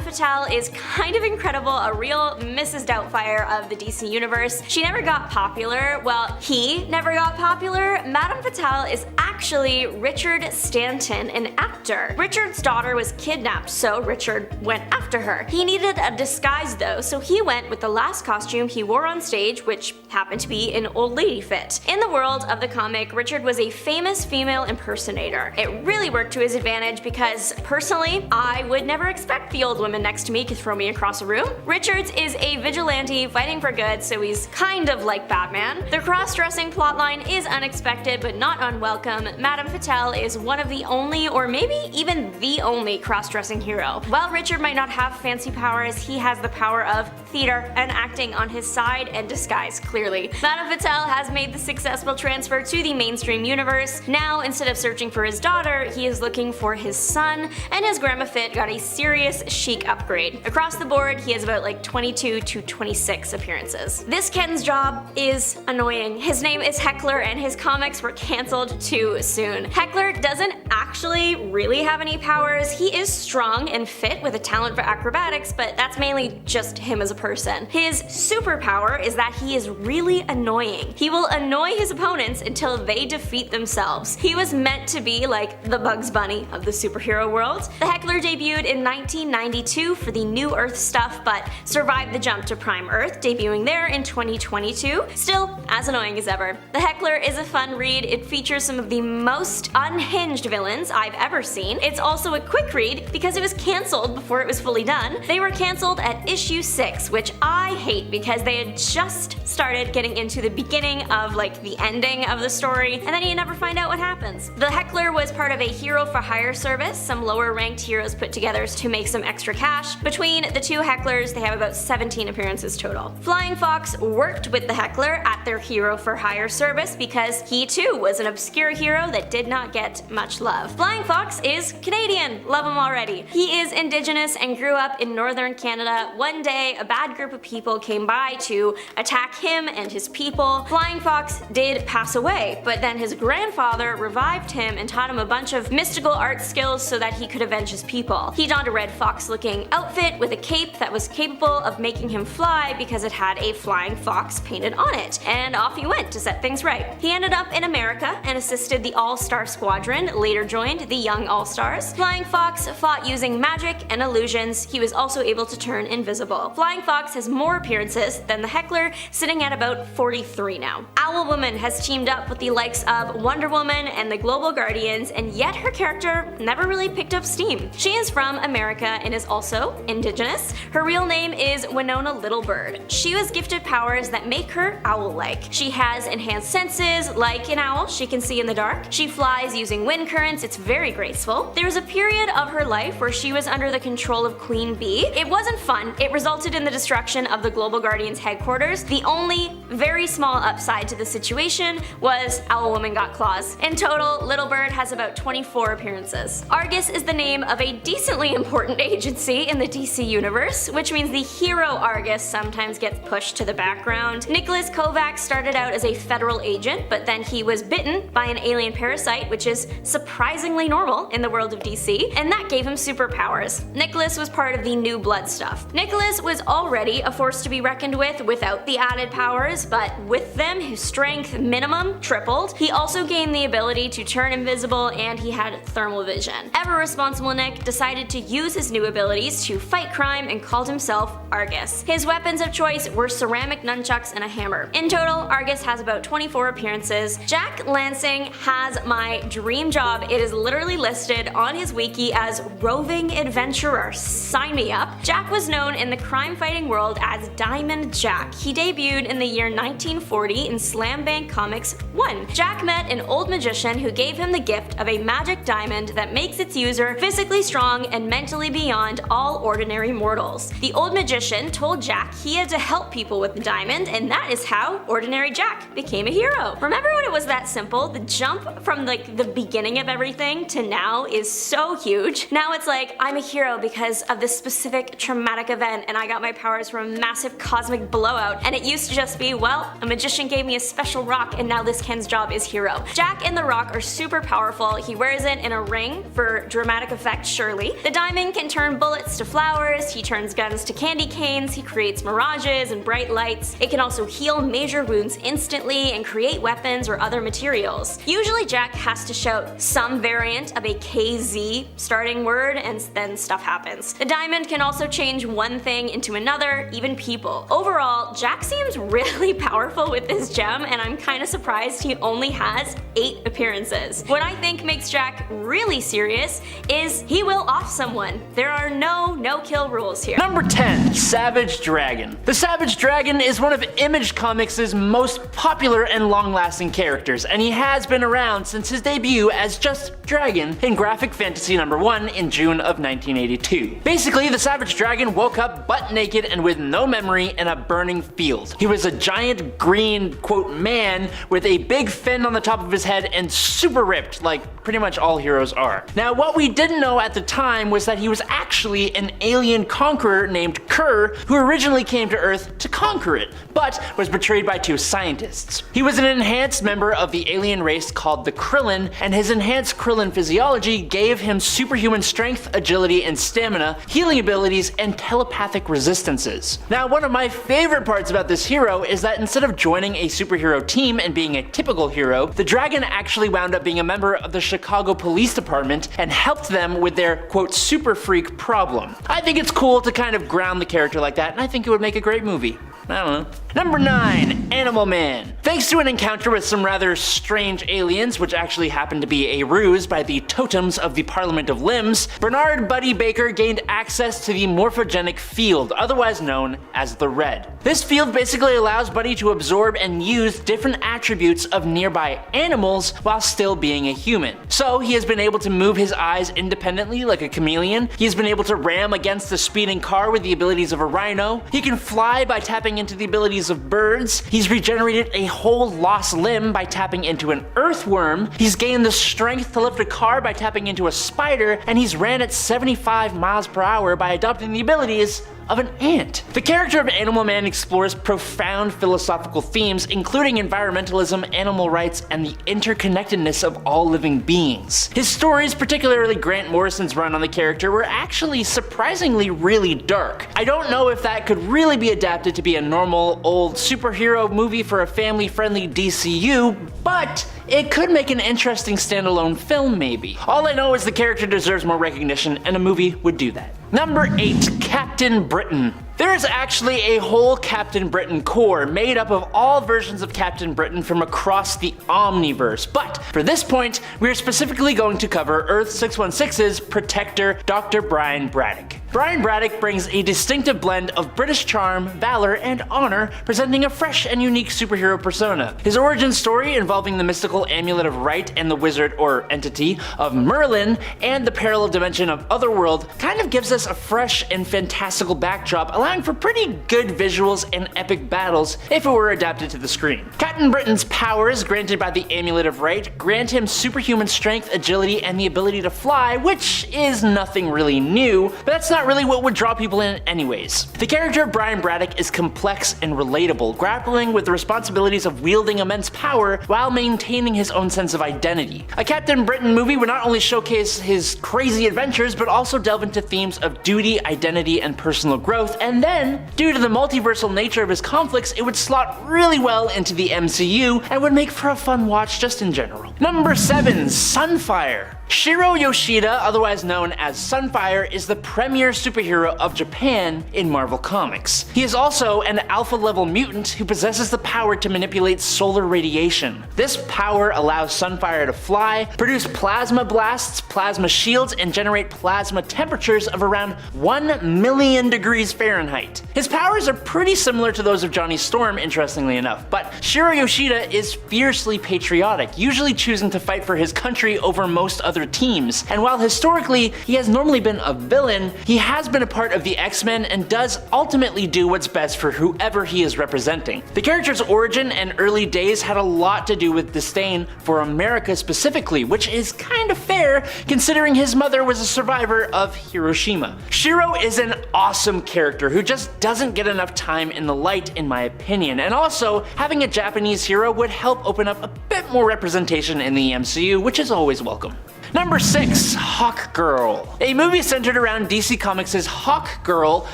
Fatale is kind of incredible, a real Mrs. Doubtfire of the DC universe. She never got popular. Well, he never got popular. Madame Fatale is actually Richard Stanton, an actor. Richard's daughter was kidnapped, so Richard went after her. He needed a disguise though, so he went with the last costume he wore on stage, which happened to be an old lady fit. In the world of the comic, Richard was a famous female impersonator. It really worked to his advantage because, personally, I would never expect the old woman next to me could throw me across a room. Richards is a vigilante fighting for good, so he's kind of like Batman. The cross-dressing plotline is unexpected but not unwelcome. Madame Fatale is one of the only, or maybe even the only cross-dressing hero. While Richard might not have fancy powers, he has the power of theater and acting on his side and disguise, clearly. Madame Fatale has made the successful transfer to the mainstream universe. Now, instead of searching for his daughter, he is looking for his son, and his Grandma Fit got a serious chic upgrade. Across the board, he has about like 22 to 26 appearances. This Ken's job is annoying. His name is Heckler, and his comics were cancelled too soon. Heckler doesn't actually really have any powers. He is strong and fit with a talent for acrobatics, but that's mainly just him as a person. His superpower is that he is really annoying. He will annoy his opponents until they defeat themselves. He was meant to be like the Bugs Bunny of the superhero world. The Heckler debuted in 1992 for the New Earth stuff, but survived the jump to Prime Earth, debuting there in 2022. Still as annoying as ever. The Heckler is a fun read. It features some of the most unhinged villains I've ever seen. It's also a quick read because it was cancelled before it was fully done. They were cancelled at issue 6, which I hate because they had just started getting into the beginning of like the ending of the story, and then you never find out what happens. The Heckler was part of a hero for hire service some lower ranked heroes put together to make some extra cash. Between the two Hecklers, they have about 17 appearances total. Flying Fox worked with the Heckler at their hero for hire service because he too was an obscure hero that did not get much love. Flying Fox is Canadian, love him already. He is Indigenous and grew up in northern Canada. One day, a bad group of people came by to attack him and his people. Flying Fox did pass away, but then his grandfather revived him and taught him a bunch of mystical art skills so that he could avenge his people. He donned a red fox looking outfit with a cape that was capable of making him fly because it had a flying fox painted on it, and off he went to set things right. He ended up in America and assisted the All-Star Squadron, later joined the Young All-Stars. Flying Fox fought using magic and illusions. He was also able to turn invisible. Flying Fox has more appearances than the Heckler, sitting at about 43 now. Owl Woman has teamed up with the likes of Wonder Woman and the Global Guardians, and yet her character never really picked up steam. She is from America and is also Indigenous. Her real name is Winona Littlebird. She was gifted powers that make her owl-like. She has enhanced senses, like an owl, she can see in the dark. She flies using wind currents, it's very graceful. There was a period of her life where she was under the control of Queen Bee. It wasn't fun, it resulted in the destruction of the Global Guardians headquarters. The only very small upside to the situation was Owl Woman got claws. In total, Littlebird has about 24 appearances. Argus is the name of a decently important agency in the DC universe, which means the hero Argus sometimes gets pushed to the background. Nicholas Kovacs started out as a federal agent, but then he was bitten by an alien parasite, which is surprisingly normal in the world of DC, and that gave him superpowers. Nicholas was part of the New Blood stuff. Nicholas was already a force to be reckoned with without the added powers, but with them, his strength minimum tripled. He also gained the ability to turn invisible, and he had thermal vision. Ever-responsible Nick decided to use his new abilities to fight crime and called himself Argus. His weapons of choice were ceramic nunchucks and a hammer. In total, Argus has about 24 appearances. Jack Lansing has my dream job. It is literally listed on his wiki as roving adventurer. Sign me up. Jack was known in the crime-fighting world as Diamond Jack. He debuted in the year 1940 in Slam Bang Comics 1. Jack met an old magician who gave him the gift of a magic diamond that makes its user physically strong and mentally beyond all ordinary mortals. The old magician told Jack he had to help people with the diamond, and that is how Ordinary Jack became a hero. Remember when it was that simple? The jump from like the beginning of everything to now is so huge. Now it's like, I'm a hero because of this specific traumatic event and I got my powers from a massive cosmic blowout, and it used to just be, well, a magician gave me a special rock and now this Ken's job is hero. Jack and the rock are super powerful. He wears it in a ring for dramatic effect, surely. The diamond can turn bullets to flowers, he turns guns to candy canes, he creates mirages and bright lights. It can also heal major wounds instantly and create weapons or other materials. Usually Jack has to shout some variant of a KZ starting word and then stuff happens. The diamond can also change one thing into another, even people. Overall, Jack seems really powerful with this gem, and I'm kinda surprised he only has 8 appearances. What I think makes Jack really serious is he will off someone. There are no kill rules here. Number 10, Savage Dragon. The Savage Dragon is one of Image Comics' most popular and long-lasting characters, and he has been around since his debut as just Dragon in graphic fantasy number 1 in June of 1982. Basically, the Savage Dragon woke up butt naked and with no memory in a burning field. He was a giant green, quote, man with a big fin on the top of his head and super ripped, like pretty much all heroes are. Now, what we didn't know at the time was that he was actually an alien conqueror named Kerr, who originally came to Earth to conquer it, but was betrayed by 2 scientists. He was an enhanced member of the alien race called the Krillin, and his enhanced Krillin physiology gave him superhuman strength, agility, and stamina, healing abilities, and telepathic resistances. Now, one of my favorite parts about this hero is that instead of joining a superhero team and being a typical hero, the dragon actually wound up being a member of the Chicago Police Department and helped them with their, quote, super freak problem. I think it's cool to kind of ground the character like that, and I think it would make a great movie. I don't know. Number 9, Animal Man. Thanks to an encounter with some rather strange aliens, which actually happened to be a ruse by the totems of the Parliament of Limbs, Bernard Buddy Baker gained access to the morphogenic field, otherwise known as the Red. This field basically allows Buddy to absorb and use different attributes of nearby animals while still being a human. So he has been able to move his eyes independently like a chameleon, he has been able to ram against a speeding car with the abilities of a rhino, he can fly by tapping into the abilities of birds, he's regenerated a whole lost limb by tapping into an earthworm, he's gained the strength to lift a car by tapping into a spider, and he's ran at 75 miles per hour by adopting the abilities of an ant. The character of Animal Man explores profound philosophical themes, including environmentalism, animal rights, and the interconnectedness of all living beings. His stories, particularly Grant Morrison's run on the character, were actually surprisingly really dark. I don't know if that could really be adapted to be a normal, old superhero movie for a family-friendly DCU, but it could make an interesting standalone film maybe. All I know is the character deserves more recognition, and a movie would do that. Number 8, Captain Britain. There is actually a whole Captain Britain core made up of all versions of Captain Britain from across the Omniverse, but for this point, we are specifically going to cover Earth 616's protector, Dr. Brian Braddock. Brian Braddock brings a distinctive blend of British charm, valor, and honor, presenting a fresh and unique superhero persona. His origin story, involving the mystical Amulet of Right and the wizard or entity of Merlin and the parallel dimension of Otherworld, kind of gives us a fresh and fantastical backdrop, allowing for pretty good visuals and epic battles if it were adapted to the screen. Captain Britain's powers, granted by the Amulet of Right, grant him superhuman strength, agility, and the ability to fly, which is nothing really new, but that's not really what would draw people in anyways. The character of Brian Braddock is complex and relatable, grappling with the responsibilities of wielding immense power while maintaining his own sense of identity. A Captain Britain movie would not only showcase his crazy adventures, but also delve into themes of duty, identity, and personal growth, and then, due to the multiversal nature of his conflicts, it would slot really well into the MCU and would make for a fun watch just in general. Number 7, Sunfire. Shiro Yoshida, otherwise known as Sunfire, is the premier superhero of Japan in Marvel Comics. He is also an alpha-level mutant who possesses the power to manipulate solar radiation. This power allows Sunfire to fly, produce plasma blasts, plasma shields, and generate plasma temperatures of around 1 million degrees Fahrenheit. His powers are pretty similar to those of Johnny Storm, interestingly enough, but Shiro Yoshida is fiercely patriotic, usually choosing to fight for his country over most other teams, and while historically he has normally been a villain, he has been a part of the X-Men and does ultimately do what's best for whoever he is representing. The character's origin and early days had a lot to do with disdain for America specifically, which is kind of fair considering his mother was a survivor of Hiroshima. Shiro is an awesome character who just doesn't get enough time in the light in my opinion, and also having a Japanese hero would help open up a bit more representation in the MCU, which is always welcome. Number 6, Hawkgirl. A movie centered around DC Comics' Hawkgirl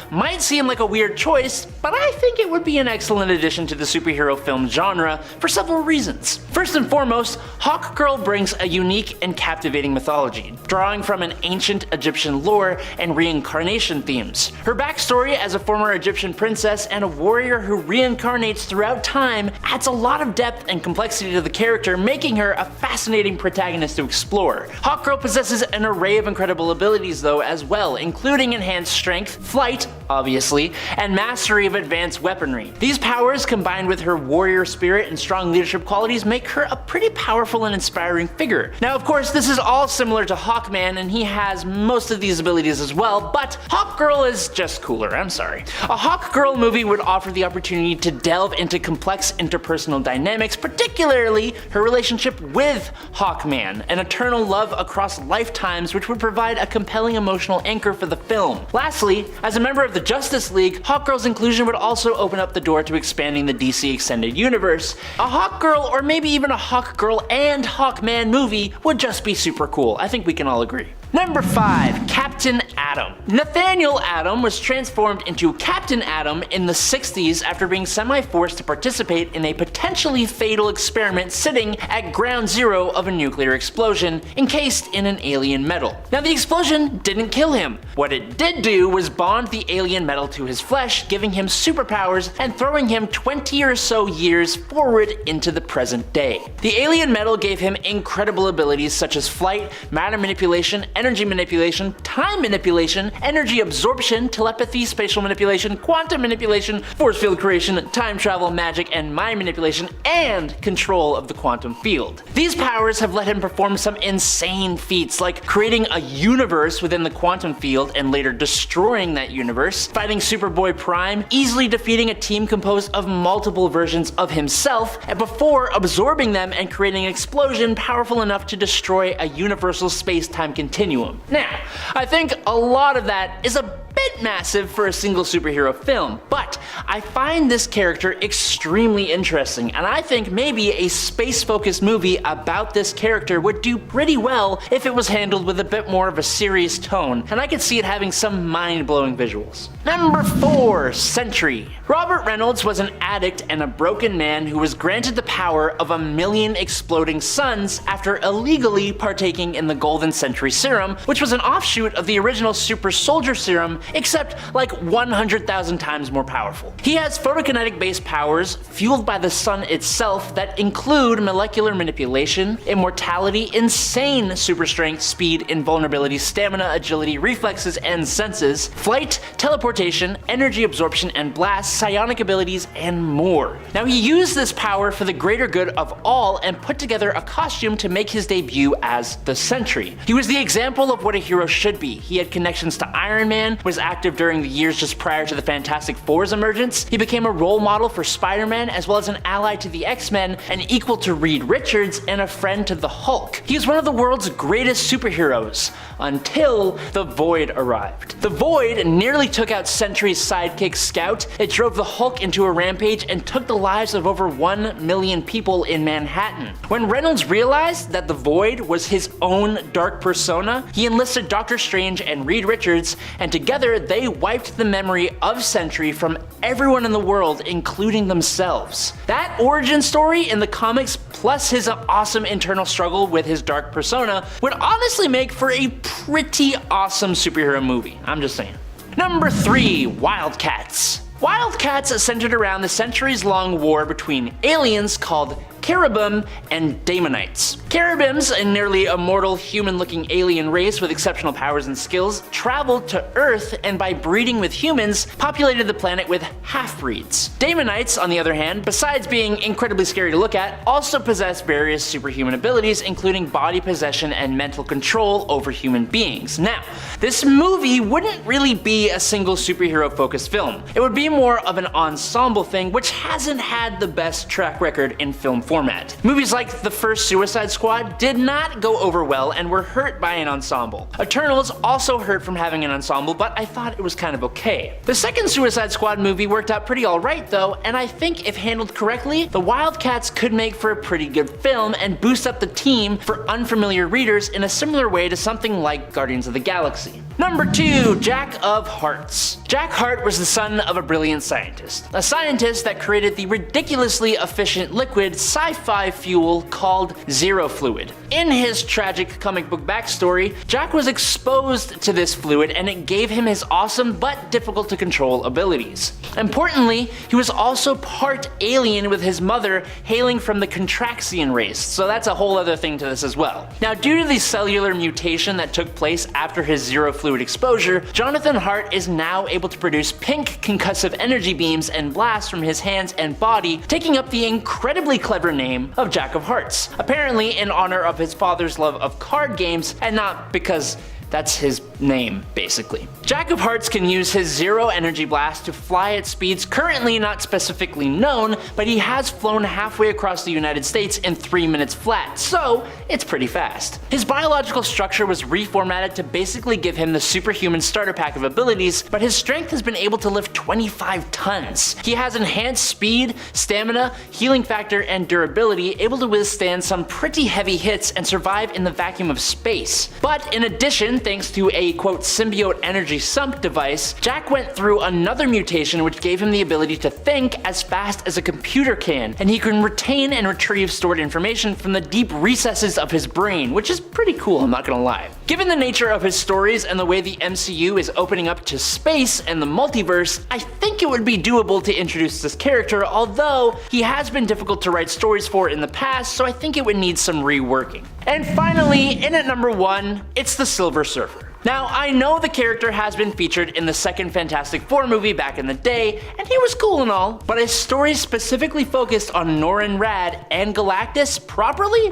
might seem like a weird choice, but I think it would be an excellent addition to the superhero film genre for several reasons. First and foremost, Hawkgirl brings a unique and captivating mythology, drawing from an ancient Egyptian lore and reincarnation themes. Her backstory as a former Egyptian princess and a warrior who reincarnates throughout time adds a lot of depth and complexity to the character, making her a fascinating protagonist to explore. Hawkgirl possesses an array of incredible abilities though as well, including enhanced strength, flight, obviously, and mastery of advanced weaponry. These powers, combined with her warrior spirit and strong leadership qualities, make her a pretty powerful and inspiring figure. Now of course this is all similar to Hawkman, and he has most of these abilities as well, but Hawkgirl is just cooler, I'm sorry. A Hawkgirl movie would offer the opportunity to delve into complex interpersonal dynamics, particularly her relationship with Hawkman, an eternal love across lifetimes which would provide a compelling emotional anchor for the film. Lastly, as a member of the Justice League, Hawkgirl's inclusion would also open up the door to expanding the DC Extended Universe. A Hawkgirl, or maybe even a Hawkgirl and Hawkman movie, would just be super cool. I think we can all agree. Number 5. Captain Atom. Nathaniel Atom was transformed into Captain Atom in the 60s after being semi-forced to participate in a potentially fatal experiment sitting at ground zero of a nuclear explosion encased in an alien metal. Now the explosion didn't kill him. What it did do was bond the alien metal to his flesh, giving him superpowers and throwing him 20 or so years forward into the present day. The alien metal gave him incredible abilities such as flight, matter manipulation, energy manipulation, time manipulation, energy absorption, telepathy, spatial manipulation, quantum manipulation, force field creation, time travel, magic, and mind manipulation, and control of the quantum field. These powers have let him perform some insane feats like creating a universe within the quantum field and later destroying that universe, fighting Superboy Prime, easily defeating a team composed of multiple versions of himself, and before absorbing them and creating an explosion powerful enough to destroy a universal space-time continuum. Now, I think a lot of that is a bit massive for a single superhero film, but I find this character extremely interesting, and I think maybe a space-focused movie about this character would do pretty well if it was handled with a bit more of a serious tone, and I could see it having some mind-blowing visuals. Number 4. Sentry. Robert Reynolds was an addict and a broken man who was granted the power of 1,000,000 exploding suns after illegally partaking in the Golden Sentry Serum, which was an offshoot of the original Super Soldier Serum, except like 100,000 times more powerful. He has photokinetic-based powers fueled by the sun itself that include molecular manipulation, immortality, insane super strength, speed, invulnerability, stamina, agility, reflexes, and senses, flight, teleportation, energy absorption and blast, psionic abilities, and more. Now he used this power for the greater good of all and put together a costume to make his debut as the Sentry. He was the example of what a hero should be. He had connections to Iron Man, was active during the years just prior to the Fantastic Four's emergence. He became a role model for Spider-Man as well as an ally to the X-Men, an equal to Reed Richards, and a friend to the Hulk. He is one of the world's greatest superheroes until the Void arrived. The Void nearly took out Sentry's sidekick Scout. It drove the Hulk into a rampage and took the lives of over 1 million people in Manhattan. When Reynolds realized that the Void was his own dark persona, he enlisted Doctor Strange and Reed Richards, and together they wiped the memory of Sentry from everyone in the world, including themselves. That origin story in the comics, plus his awesome internal struggle with his dark persona, would honestly make for a pretty awesome superhero movie. I'm just saying. Number 3. Wildcats. Wildcats centered around the centuries-long war between aliens called Cherubim and Daemonites. Cherubims, a nearly immortal human-looking alien race with exceptional powers and skills, traveled to Earth and by breeding with humans, populated the planet with half-breeds. Daemonites, on the other hand, besides being incredibly scary to look at, also possess various superhuman abilities, including body possession and mental control over human beings. Now, this movie wouldn't really be a single superhero-focused film. It would be more of an ensemble thing, which hasn't had the best track record in film format. Movies like the first Suicide Squad did not go over well and were hurt by an ensemble. Eternals also hurt from having an ensemble, but I thought it was kind of okay. The second Suicide Squad movie worked out pretty alright though, and I think if handled correctly, the Wildcats could make for a pretty good film and boost up the team for unfamiliar readers in a similar way to something like Guardians of the Galaxy. Number 2, Jack of Hearts. Jack Hart was the son of a brilliant scientist. A scientist that created the ridiculously efficient liquid sci-fi fuel called Zero Fluid. In his tragic comic book backstory, Jack was exposed to this fluid and it gave him his awesome but difficult to control abilities. Importantly, he was also part alien with his mother hailing from the Contraxian race, so that's a whole other thing to this as well. Now, due to the cellular mutation that took place after his Zero Fluid exposure, Jonathan Hart is now able to produce pink concussive energy beams and blasts from his hands and body, taking up the incredibly clever name of Jack of Hearts, apparently in honor of his father's love of card games and not because that's his name, basically. Jack of Hearts can use his Zero Energy Blast to fly at speeds currently not specifically known, but he has flown halfway across the United States in 3 minutes flat, so it's pretty fast. His biological structure was reformatted to basically give him the superhuman starter pack of abilities, but his strength has been able to lift 25 tons. He has enhanced speed, stamina, healing factor, and durability, able to withstand some pretty heavy hits and survive in the vacuum of space. But in addition, thanks to a quote symbiote energy sump device, Jack went through another mutation which gave him the ability to think as fast as a computer can, and he can retain and retrieve stored information from the deep recesses of his brain, which is pretty cool, I'm not gonna lie. Given the nature of his stories and the way the MCU is opening up to space and the multiverse, I think it would be doable to introduce this character, although he has been difficult to write stories for in the past, so I think it would need some reworking. And finally, in at number 1, it's the Silver Surfer. Now, I know the character has been featured in the second Fantastic Four movie back in the day, and he was cool and all, but his story specifically focused on Norrin Radd and Galactus properly?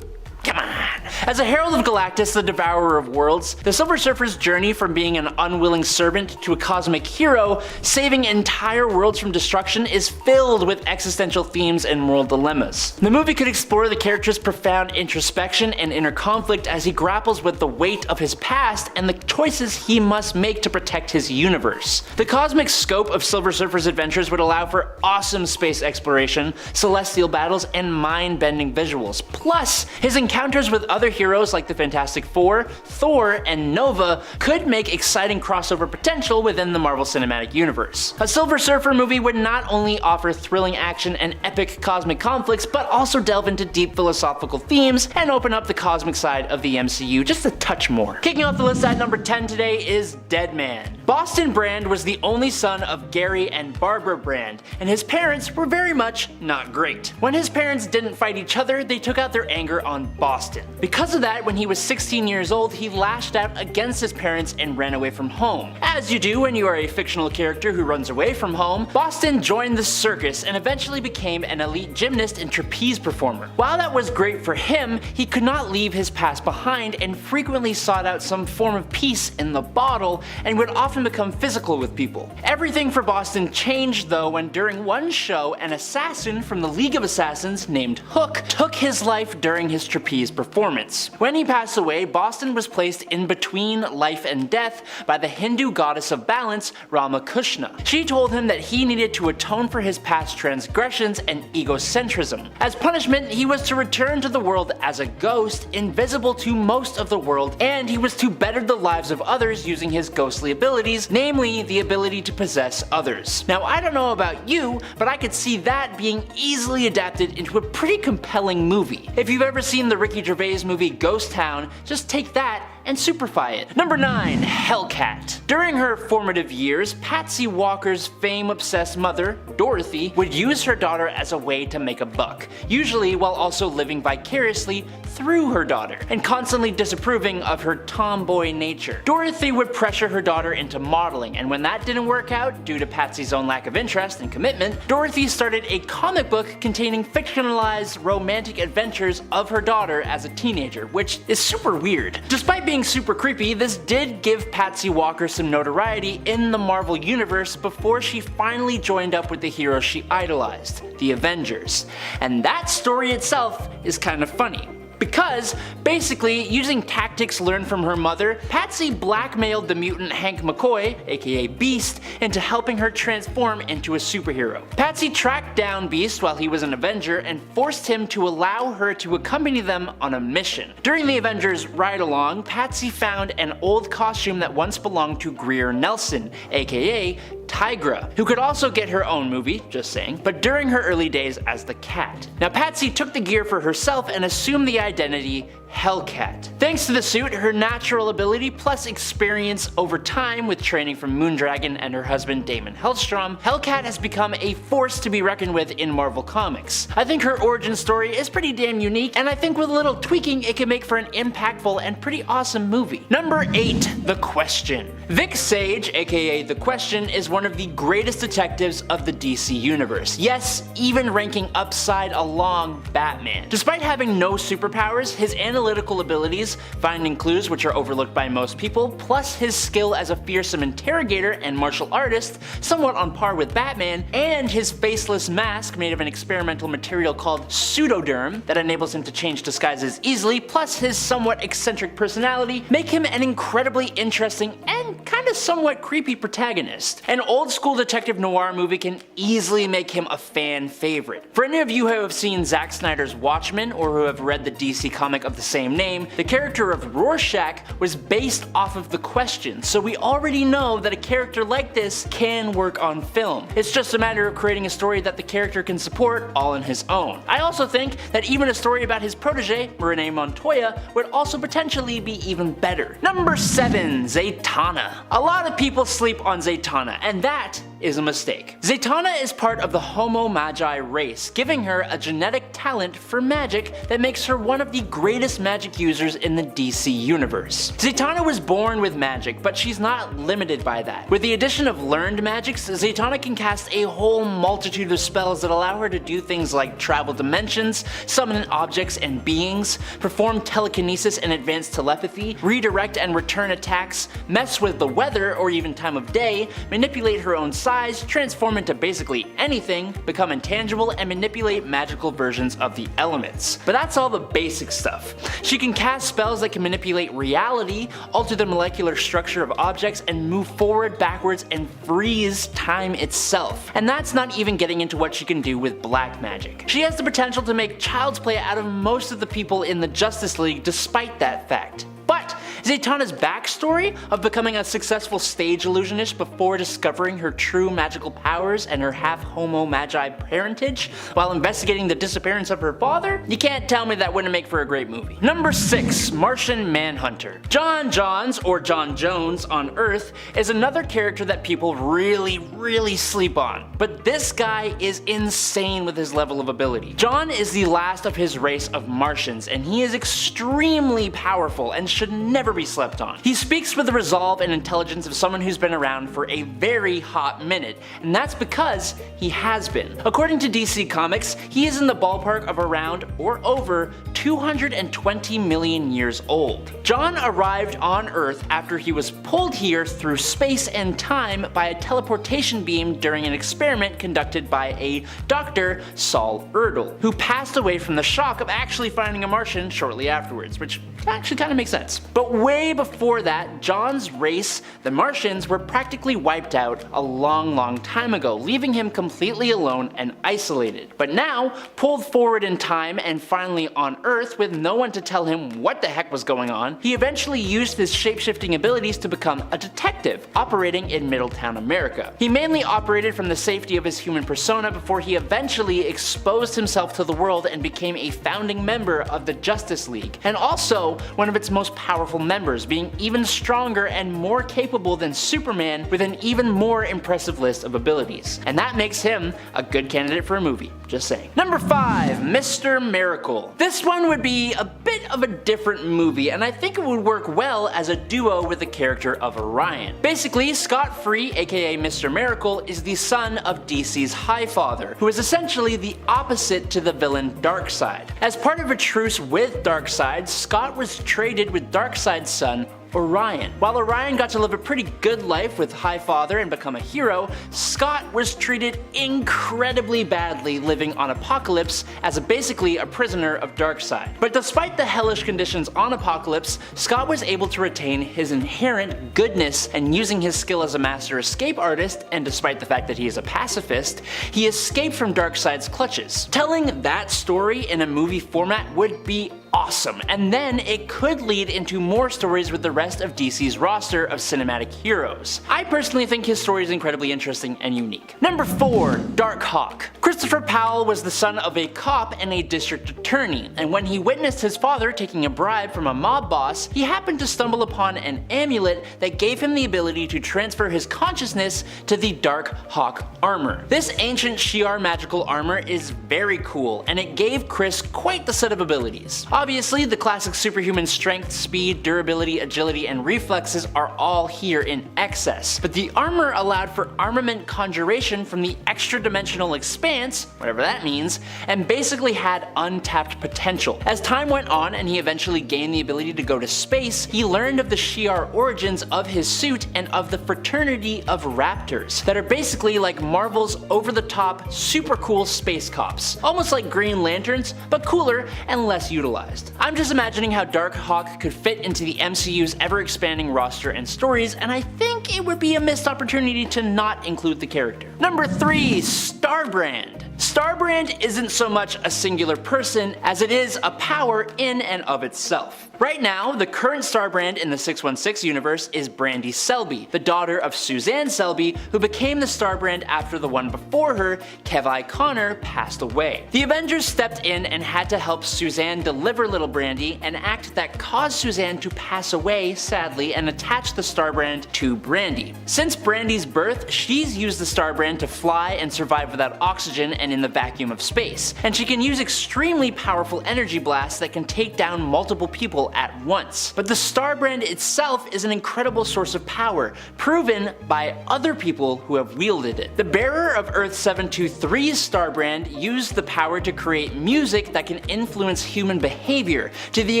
Come on. As a herald of Galactus, the Devourer of Worlds, the Silver Surfer's journey from being an unwilling servant to a cosmic hero, saving entire worlds from destruction, is filled with existential themes and moral dilemmas. The movie could explore the character's profound introspection and inner conflict as he grapples with the weight of his past and the choices he must make to protect his universe. The cosmic scope of Silver Surfer's adventures would allow for awesome space exploration, celestial battles, and mind-bending visuals. Plus, his encounters with other heroes like the Fantastic Four, Thor, and Nova could make exciting crossover potential within the Marvel Cinematic Universe. A Silver Surfer movie would not only offer thrilling action and epic cosmic conflicts, but also delve into deep philosophical themes and open up the cosmic side of the MCU just a touch more. Kicking off the list at number 10 today is Dead Man. Boston Brand was the only son of Gary and Barbara Brand, and his parents were very much not great. When his parents didn't fight each other, they took out their anger on Boston. Because of that, when he was 16 years old, he lashed out against his parents and ran away from home. As you do when you are a fictional character who runs away from home, Boston joined the circus and eventually became an elite gymnast and trapeze performer. While that was great for him, he could not leave his past behind and frequently sought out some form of peace in the bottle and would often become physical with people. Everything for Boston changed though when during one show, an assassin from the League of Assassins named Hook took his life during his trapeze performance. When he passed away, Boston was placed in between life and death by the Hindu goddess of balance, Ramakrishna. She told him that he needed to atone for his past transgressions and egocentrism. As punishment, he was to return to the world as a ghost, invisible to most of the world, and he was to better the lives of others using his ghostly abilities, namely the ability to possess others. Now, I don't know about you, but I could see that being easily adapted into a pretty compelling movie. If you've ever seen the Ricky Gervais movie Ghost Town, just take that and superfy it. Number 9, Hellcat. During her formative years, Patsy Walker's fame-obsessed mother, Dorothy, would use her daughter as a way to make a buck, usually while also living vicariously through her daughter, and constantly disapproving of her tomboy nature. Dorothy would pressure her daughter into modeling, and when that didn't work out, due to Patsy's own lack of interest and commitment, Dorothy started a comic book containing fictionalized romantic adventures of her daughter as a teenager, which is super weird. Despite being super creepy, this did give Patsy Walker some notoriety in the Marvel Universe before she finally joined up with the heroes she idolized, the Avengers. And that story itself is kind of funny. Because, basically, using tactics learned from her mother, Patsy blackmailed the mutant Hank McCoy, aka Beast, into helping her transform into a superhero. Patsy tracked down Beast while he was an Avenger and forced him to allow her to accompany them on a mission. During the Avengers ride-along, Patsy found an old costume that once belonged to Greer Nelson, aka Tigra, who could also get her own movie, just saying, but during her early days as the Cat. Now Patsy took the gear for herself and assumed the identity Hellcat. Thanks to the suit, her natural ability plus experience over time with training from Moondragon and her husband Damon Hellstrom, Hellcat has become a force to be reckoned with in Marvel Comics. I think her origin story is pretty damn unique, and I think with a little tweaking it can make for an impactful and pretty awesome movie. Number 8. The Question. Vic Sage, aka The Question, is one of the greatest detectives of the DC universe. Yes, even ranking upside along Batman. Despite having no superpowers, his analytical abilities, finding clues which are overlooked by most people, plus his skill as a fearsome interrogator and martial artist, somewhat on par with Batman, and his faceless mask made of an experimental material called pseudoderm that enables him to change disguises easily, plus his somewhat eccentric personality, make him an incredibly interesting and kinda somewhat creepy protagonist. An old school detective noir movie can easily make him a fan favorite. For any of you who have seen Zack Snyder's Watchmen or who have read the DC comic of the same name, the character of Rorschach was based off of The Question, so we already know that a character like this can work on film. It's just a matter of creating a story that the character can support all on his own. I also think that even a story about his protege, Renee Montoya, would also potentially be even better. Number 7. Zatanna. A lot of people sleep on Zatanna, and that is a mistake. Zatanna is part of the Homo Magi race, giving her a genetic talent for magic that makes her one of the greatest magic users in the DC universe. Zatanna was born with magic, but she's not limited by that. With the addition of learned magics, Zatanna can cast a whole multitude of spells that allow her to do things like travel dimensions, summon objects and beings, perform telekinesis and advanced telepathy, redirect and return attacks, mess with the weather or even time of day, manipulate her own size, transform into basically anything, become intangible, and manipulate magical versions of the elements. But that's all the basic stuff. She can cast spells that can manipulate reality, alter the molecular structure of objects, and move forward, backwards, and freeze time itself. And that's not even getting into what she can do with black magic. She has the potential to make child's play out of most of the people in the Justice League despite that fact. But Zatanna's backstory of becoming a successful stage illusionist before discovering her true magical powers and her half Homo Magi parentage while investigating the disappearance of her father? You can't tell me that wouldn't make for a great movie. Number 6. Martian Manhunter. John Johns, or John Jones on Earth, is another character that people really sleep on. But this guy is insane with his level of ability. John is the last of his race of Martians, and he is extremely powerful and should never be slept on. He speaks with the resolve and intelligence of someone who's been around for a very hot minute, and that's because he has been. According to DC Comics, he is in the ballpark of around or over 220 million years old. John arrived on Earth after he was pulled here through space and time by a teleportation beam during an experiment conducted by a Dr. Saul Erdel, who passed away from the shock of actually finding a Martian shortly afterwards, which actually kind of makes sense. But way before that, John's race, the Martians, were practically wiped out a long time ago, leaving him completely alone and isolated. But now, pulled forward in time and finally on Earth with no one to tell him what the heck was going on, he eventually used his shape-shifting abilities to become a detective, operating in Middletown, America. He mainly operated from the safety of his human persona before he eventually exposed himself to the world and became a founding member of the Justice League, and also one of its most powerful members, being even stronger and more capable than Superman with an even more impressive list of abilities. And that makes him a good candidate for a movie, just saying. Number 5. Mr. Miracle. This one would be a bit of a different movie, and I think it would work well as a duo with the character of Orion. Basically, Scott Free, aka Mr. Miracle, is the son of DC's Highfather, who is essentially the opposite to the villain Darkseid. As part of a truce with Darkseid, Scott was traded with Darkseid's son, Orion. While Orion got to live a pretty good life with Highfather and become a hero, Scott was treated incredibly badly living on Apokolips as basically a prisoner of Darkseid. But despite the hellish conditions on Apokolips, Scott was able to retain his inherent goodness, and using his skill as a master escape artist, and despite the fact that he is a pacifist, he escaped from Darkseid's clutches. Telling that story in a movie format would be awesome, and then it could lead into more stories with the rest of DC's roster of cinematic heroes. I personally think his story is incredibly interesting and unique. Number 4. Darkhawk. Christopher Powell was the son of a cop and a district attorney, and when he witnessed his father taking a bribe from a mob boss, he happened to stumble upon an amulet that gave him the ability to transfer his consciousness to the Darkhawk armor. This ancient Shi'ar magical armor is very cool, and it gave Chris quite the set of abilities. Obviously, the classic superhuman strength, speed, durability, agility, and reflexes are all here in excess, but the armor allowed for armament conjuration from the extra-dimensional expanse, whatever that means, and basically had untapped potential. As time went on and he eventually gained the ability to go to space, he learned of the Shi'ar origins of his suit and of the fraternity of raptors, that are basically like Marvel's over-the-top, super cool space cops. Almost like Green Lanterns, but cooler and less utilized. I'm just imagining how Darkhawk could fit into the MCU's ever-expanding roster and stories, and I think it would be a missed opportunity to not include the character. Number 3. Starbrand. Starbrand isn't so much a singular person as it is a power in and of itself. Right now, the current Starbrand in the 616 universe is Brandy Selby, the daughter of Suzanne Selby, who became the Starbrand after the one before her, Kevi Connor, passed away. The Avengers stepped in and had to help Suzanne deliver little Brandy, an act that caused Suzanne to pass away, sadly, and attach the Starbrand to Brandy. Since Brandy's birth, she's used the Starbrand to fly and survive without oxygen and in the vacuum of space, and she can use extremely powerful energy blasts that can take down multiple people at once. But the Starbrand itself is an incredible source of power, proven by other people who have wielded it. The bearer of Earth 723's Starbrand used the power to create music that can influence human behavior, to the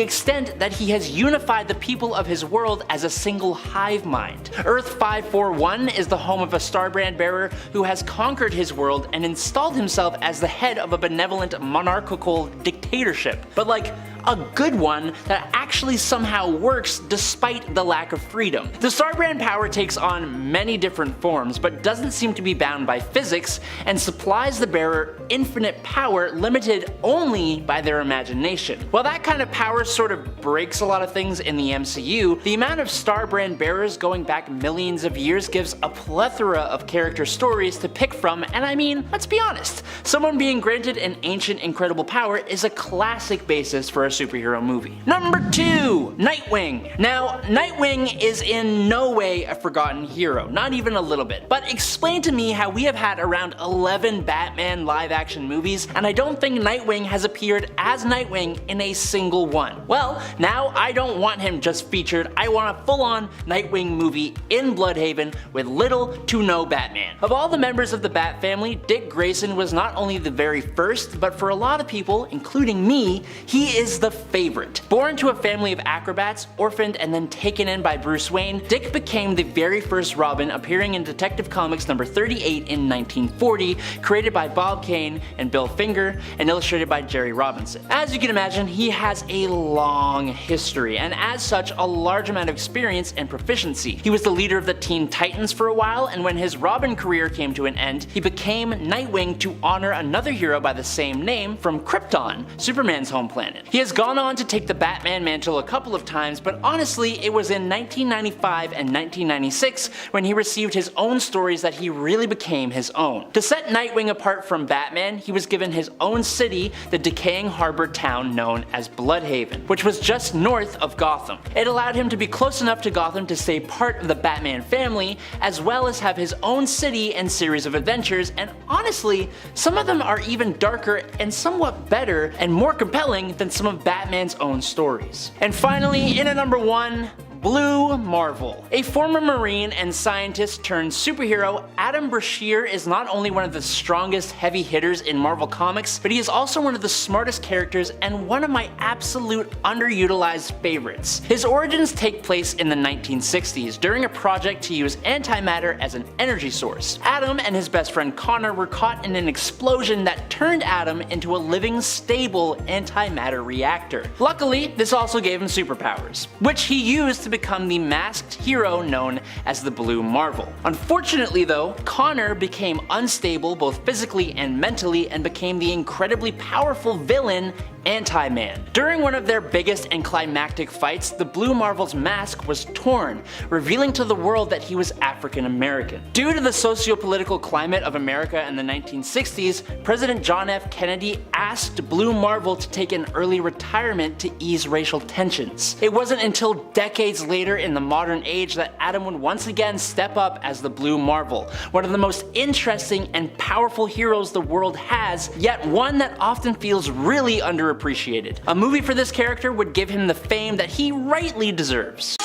extent that he has unified the people of his world as a single hive mind. Earth 541 is the home of a Starbrand bearer who has conquered his world and installed himself as the head of a benevolent monarchical dictatorship, but like a good one that actually somehow works despite the lack of freedom. The Starbrand power takes on many different forms, but doesn't seem to be bound by physics, and supplies the bearer infinite power limited only by their imagination. While that kind of power sort of breaks a lot of things in the MCU, the amount of Starbrand bearers going back millions of years gives a plethora of character stories to pick from, and I mean, let's be honest, someone being granted an ancient incredible power is a classic basis for a superhero movie. Number 2. Nightwing. Now, Nightwing is in no way a forgotten hero, not even a little bit, but explain to me how we have had around 11 Batman live-action movies, and I don't think Nightwing has appeared as Nightwing in a single one. Well, now I don't want him just featured, I want a full-on Nightwing movie in Bloodhaven with little to no Batman. Of all the members of the Bat family, Dick Grayson was not only the very first, but for a lot of people, including me, he is the favorite. Born to a family of acrobats, orphaned and then taken in by Bruce Wayne, Dick became the very first Robin, appearing in Detective Comics number 38 in 1940, created by Bob Kane and Bill Finger, and illustrated by Jerry Robinson. As you can imagine, he has a long history, and as such, a large amount of experience and proficiency. He was the leader of the Teen Titans for a while, and when his Robin career came to an end, he became Nightwing to honor another hero by the same name from Krypton, Superman's home planet. He has gone on to take the Batman mantle a couple of times, but honestly, it was in 1995 and 1996 when he received his own stories that he really became his own. To set Nightwing apart from Batman, he was given his own city, the decaying harbor town known as Bloodhaven, which was just north of Gotham. It allowed him to be close enough to Gotham to stay part of the Batman family, as well as have his own city and series of adventures, and honestly, some of them are even darker and somewhat better and more compelling than some of Batman's own stories. And finally, in at number 1, Blue Marvel. A former Marine and scientist turned superhero, Adam Brashear is not only one of the strongest heavy hitters in Marvel Comics, but he is also one of the smartest characters and one of my absolute underutilized favorites. His origins take place in the 1960s during a project to use antimatter as an energy source. Adam and his best friend Connor were caught in an explosion that turned Adam into a living, stable antimatter reactor. Luckily, this also gave him superpowers, which he used to become the masked hero known as the Blue Marvel. Unfortunately though, Connor became unstable both physically and mentally and became the incredibly powerful villain Anti-Man. During one of their biggest and climactic fights, the Blue Marvel's mask was torn, revealing to the world that he was African American. Due to the socio-political climate of America in the 1960s, President John F. Kennedy asked Blue Marvel to take an early retirement to ease racial tensions. It wasn't until decades later in the modern age that Adam would once again step up as the Blue Marvel, one of the most interesting and powerful heroes the world has, yet one that often feels really underappreciated. A movie for this character would give him the fame that he rightly deserves.